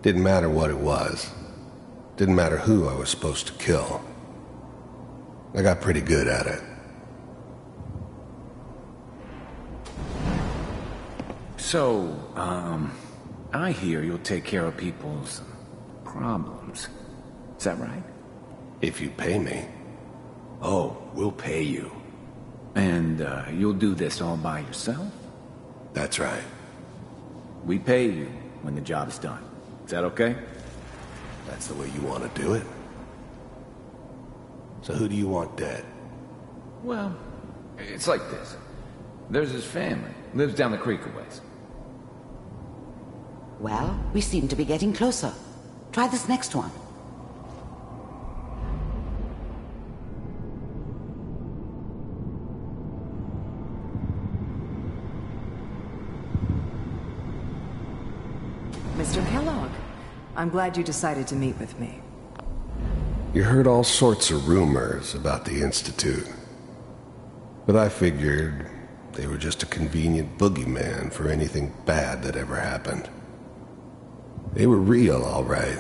Didn't matter what it was. Didn't matter who I was supposed to kill. I got pretty good at it. So, I hear you'll take care of people's problems. Is that right? If you pay me. Oh, we'll pay you. And, you'll do this all by yourself? That's right. We pay you when the job's done. Is that okay? That's the way you want to do it? So who do you want dead? Well, it's like this. There's his family. Lives down the creek a ways. Well, we seem to be getting closer. Try this next one. Mr. Kellogg, I'm glad you decided to meet with me. You heard all sorts of rumors about the Institute. But I figured they were just a convenient boogeyman for anything bad that ever happened. They were real, all right.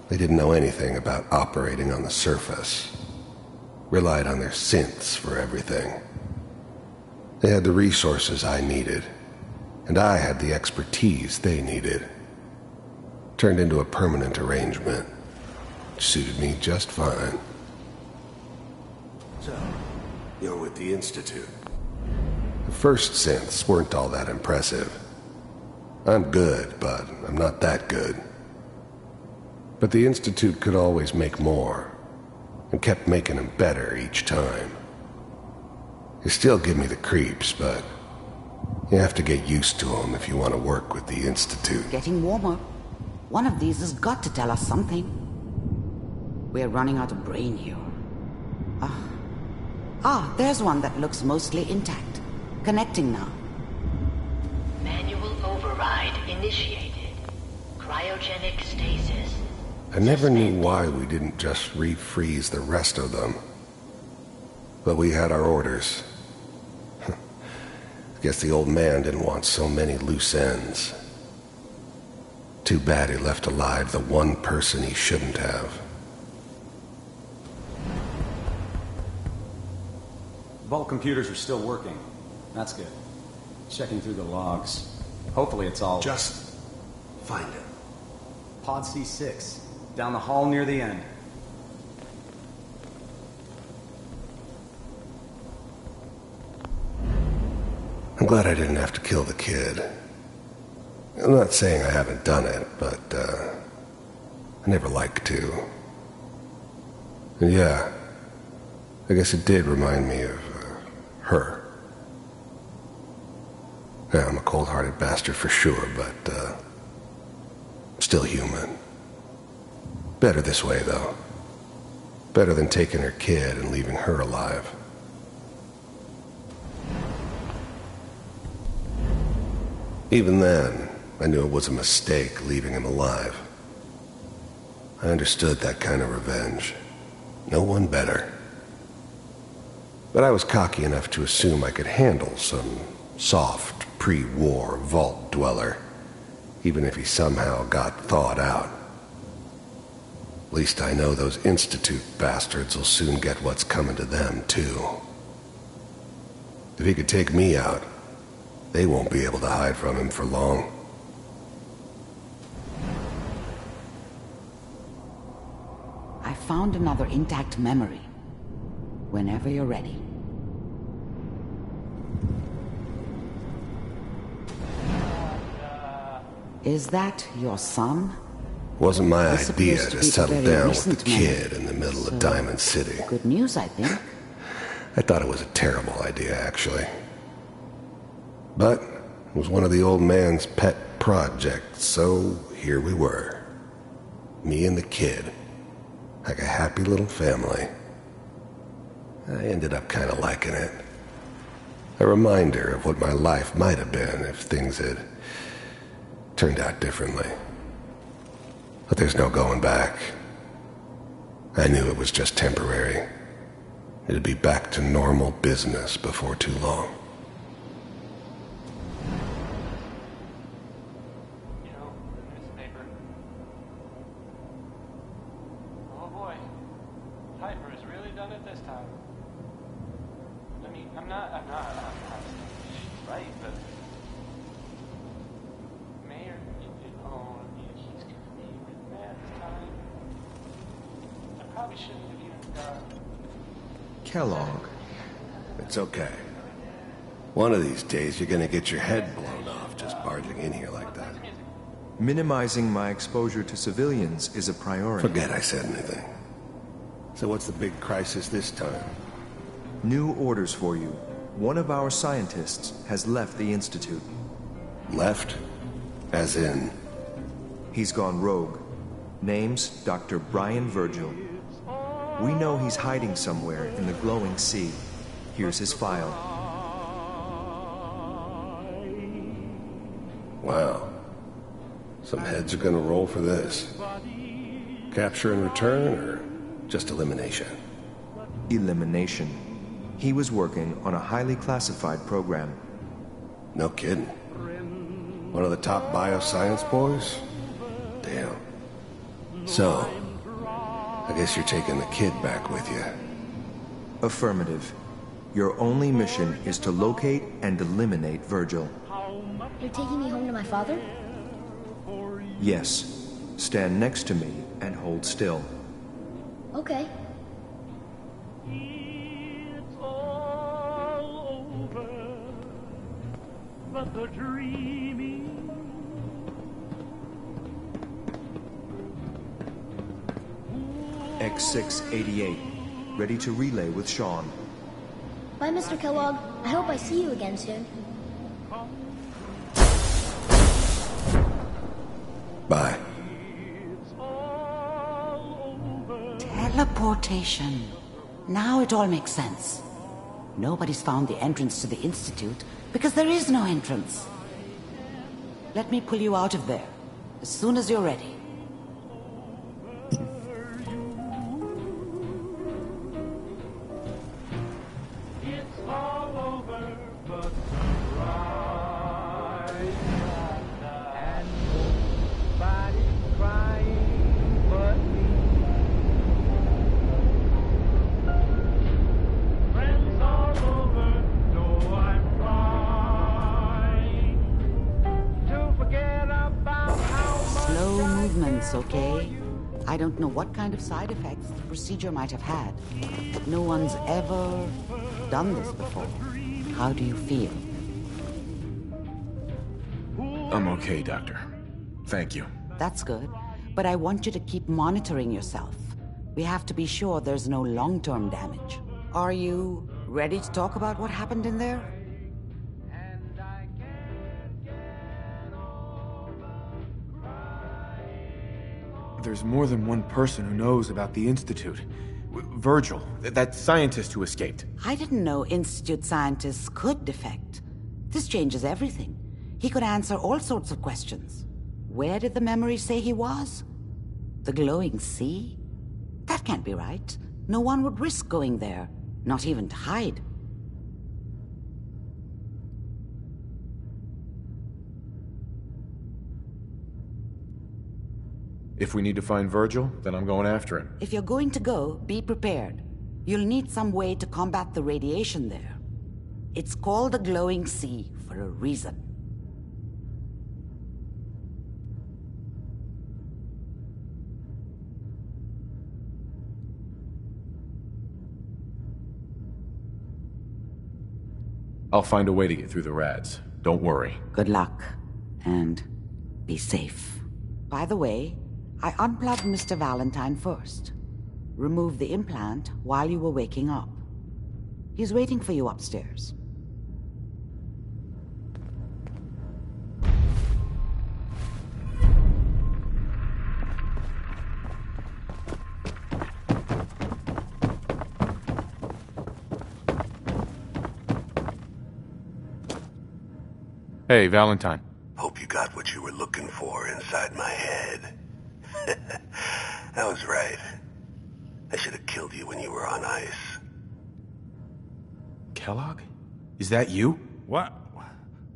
They didn't know anything about operating on the surface. Relied on their synths for everything. They had the resources I needed, and I had the expertise they needed. Turned into a permanent arrangement. Suited me just fine. So, you're with the Institute. The first synths weren't all that impressive. I'm good, but I'm not that good. But the Institute could always make more, and kept making them better each time. They still give me the creeps, but you have to get used to them if you want to work with the Institute. Getting warmer. One of these has got to tell us something. We're running out of brain here. There's one that looks mostly intact. Connecting now. initiated. Cryogenic stasis. I never knew why we didn't just refreeze the rest of them. But we had our orders. Guess the old man didn't want so many loose ends. Too bad he left alive the one person he shouldn't have. Vault computers are still working. That's good. Checking through the logs. Hopefully it's all... Just find it. Pod C6. Down the hall near the end. I'm glad I didn't have to kill the kid. I'm not saying I haven't done it, but, I never liked to. And yeah, I guess it did remind me of, her. Yeah, I'm a cold-hearted bastard for sure, but, still human. Better this way, though. Better than taking her kid and leaving her alive. Even then, I knew it was a mistake leaving him alive. I understood that kind of revenge. No one better. But I was cocky enough to assume I could handle some soft, pre-war vault dweller, even if he somehow got thawed out. At least I know those Institute bastards will soon get what's coming to them, too. If he could take me out, they won't be able to hide from him for long. I found another intact memory. Whenever you're ready. Is that your son? Wasn't my This idea appears to be settle very down with the recent memory. kid in the middle of Diamond City. Good news, I think. I thought it was a terrible idea, actually. But it was one of the old man's pet projects, so here we were. Me and the kid. Like a happy little family. I ended up kind of liking it. A reminder of what my life might have been if things had turned out differently. But there's no going back. I knew it was just temporary. It'd be back to normal business before too long. You know, the newspaper. Oh boy. Piper has really done it this time. I mean, I'm not she's right, but Mayor, he's gonna be really mad this time. I probably shouldn't have even done. Kellogg. It's okay. One of these days you're gonna get your head blown off just barging in here like that. Minimizing my exposure to civilians is a priority. Forget I said anything. So what's the big crisis this time? New orders for you. One of our scientists has left the Institute. Left? As in? He's gone rogue. Name's Dr. Brian Virgil. We know he's hiding somewhere in the glowing sea. Here's his file. Wow. Some heads are gonna roll for this. Capture and return, or just elimination? Elimination. He was working on a highly classified program. No kidding. One of the top bioscience boys? Damn. So, I guess you're taking the kid back with you. Affirmative. Your only mission is to locate and eliminate Virgil. You're taking me home to my father? Yes. Stand next to me and hold still. Okay. But the dreaming X688. Ready to relay with Sean. Bye, Mr. Kellogg. I hope I see you again soon. Bye. Teleportation. Now it all makes sense. Nobody's found the entrance to the Institute because there is no entrance. Let me pull you out of there as soon as you're ready. It's all over, but sunrise. And nobody's crying but me. Friends all over know I'm trying to forget about how much Slow movements, okay? I don't know what kind of side effects the procedure might have had. No one's ever done this before. How do you feel? I'm okay, Doctor. Thank you. That's good. But I want you to keep monitoring yourself. We have to be sure there's no long-term damage. Are you ready to talk about what happened in there? There's more than one person who knows about the Institute. Virgil, that scientist who escaped. I didn't know Institute scientists could defect. This changes everything. He could answer all sorts of questions. Where did the memory say he was? The glowing sea? That can't be right. No one would risk going there, not even to hide. If we need to find Virgil, then I'm going after him. If you're going to go, be prepared. You'll need some way to combat the radiation there. It's called the glowing sea for a reason. I'll find a way to get through the rads. Don't worry. Good luck, and be safe. By the way, I unplugged Mr. Valentine first. Removed the implant while you were waking up. He's waiting for you upstairs. Hey, Valentine. Hope you got what you were looking for inside my head. I was right. I should have killed you when you were on ice. Kellogg? Is that you? What?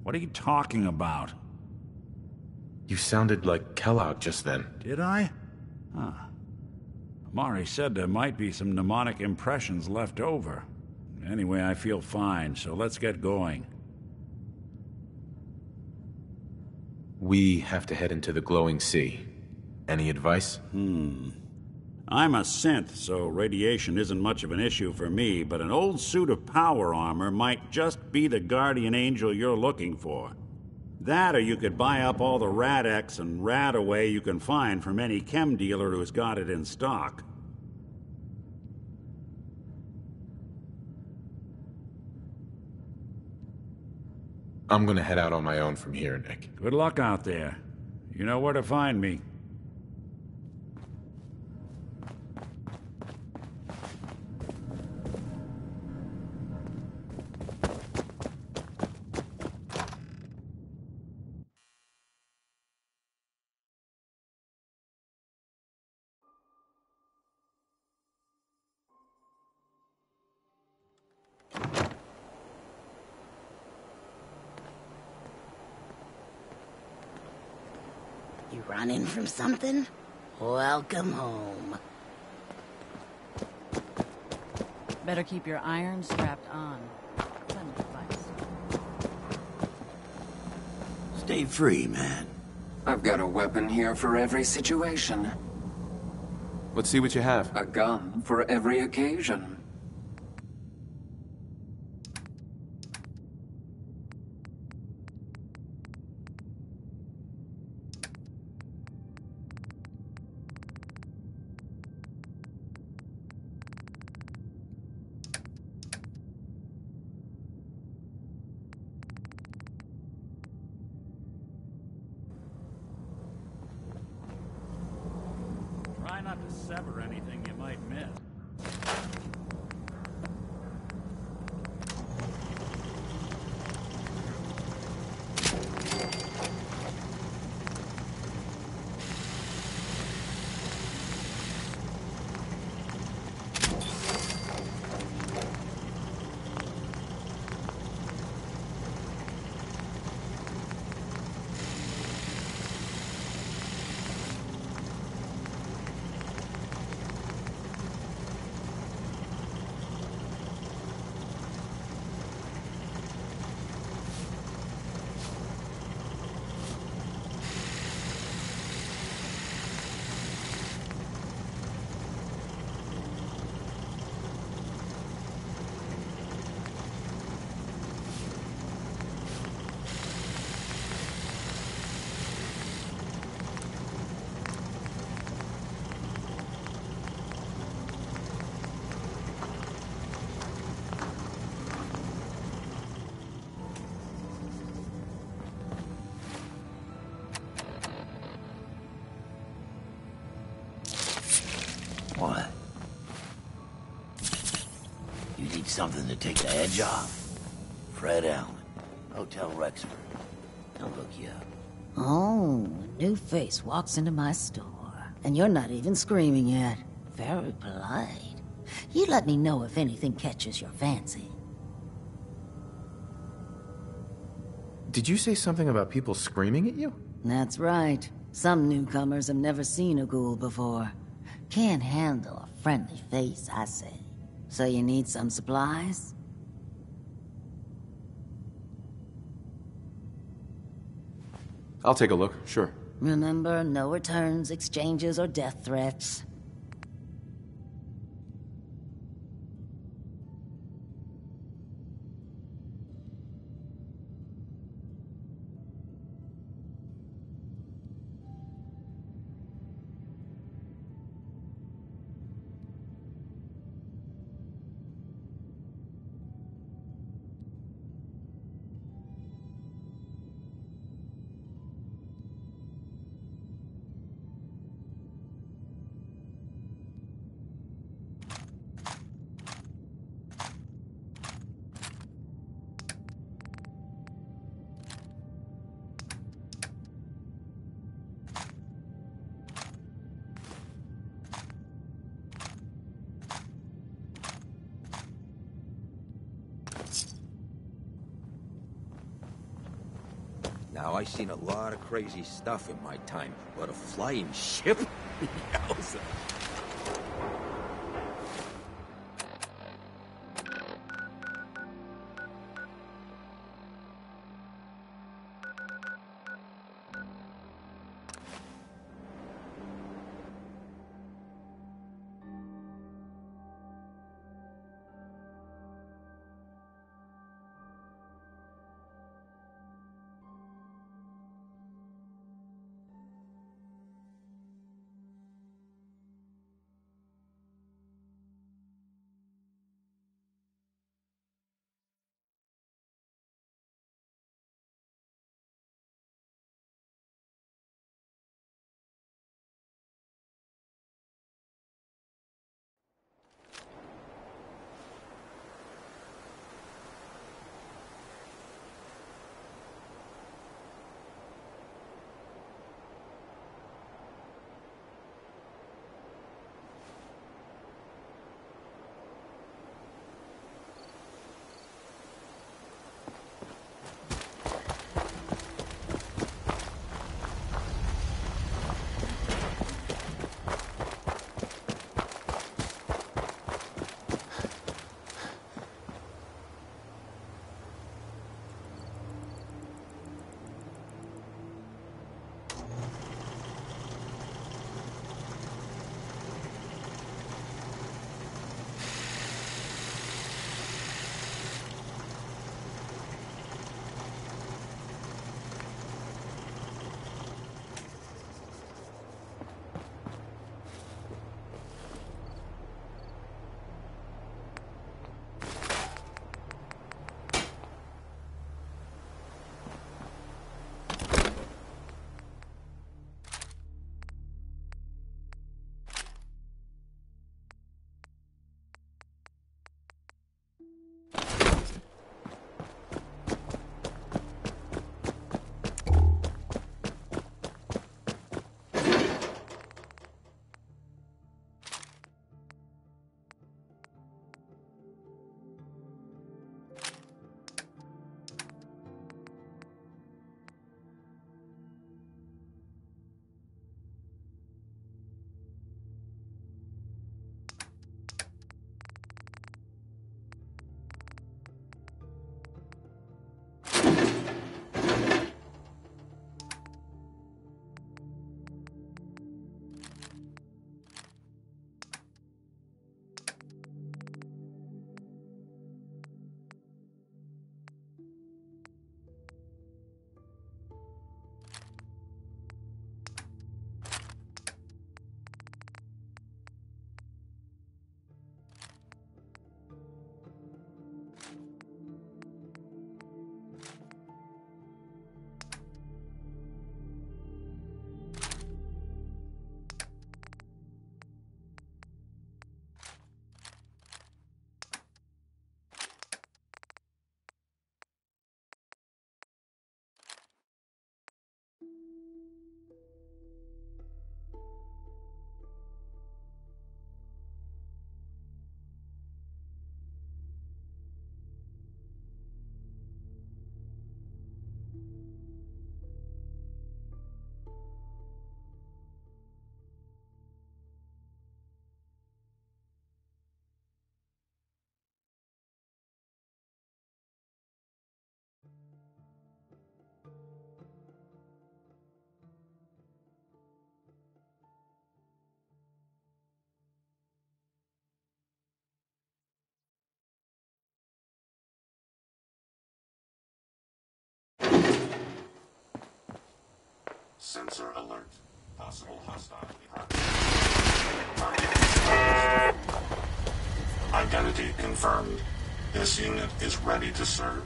What are you talking about? You sounded like Kellogg just then. Did I? Huh. Mari said there might be some mnemonic impressions left over. Anyway, I feel fine, so let's get going. We have to head into the glowing sea. Any advice? I'm a synth, so radiation isn't much of an issue for me, but an old suit of power armor might just be the guardian angel you're looking for. That, or you could buy up all the Rad-X and Rad-Away you can find from any chem dealer who's got it in stock. I'm gonna head out on my own from here, Nick. Good luck out there. You know where to find me. You running from something? Welcome home. Better keep your iron strapped on. Cleanly advice. Stay free, man. I've got a weapon here for every situation. Let's see what you have. A gun for every occasion. Try not to sever anything you might miss. something to take the edge off. Fred Allen, Hotel Rexford. I'll look you up. Oh, a new face walks into my store. And you're not even screaming yet. Very polite. You let me know if anything catches your fancy. Did you say something about people screaming at you? That's right. Some newcomers have never seen a ghoul before. Can't handle a friendly face, I say. So you need some supplies? I'll take a look, sure. Remember, no returns, exchanges, or death threats. Now, I seen a lot of crazy stuff in my time, but a flying ship? Yowza. Sensor alert. Possible hostile. Identity confirmed. This unit is ready to serve.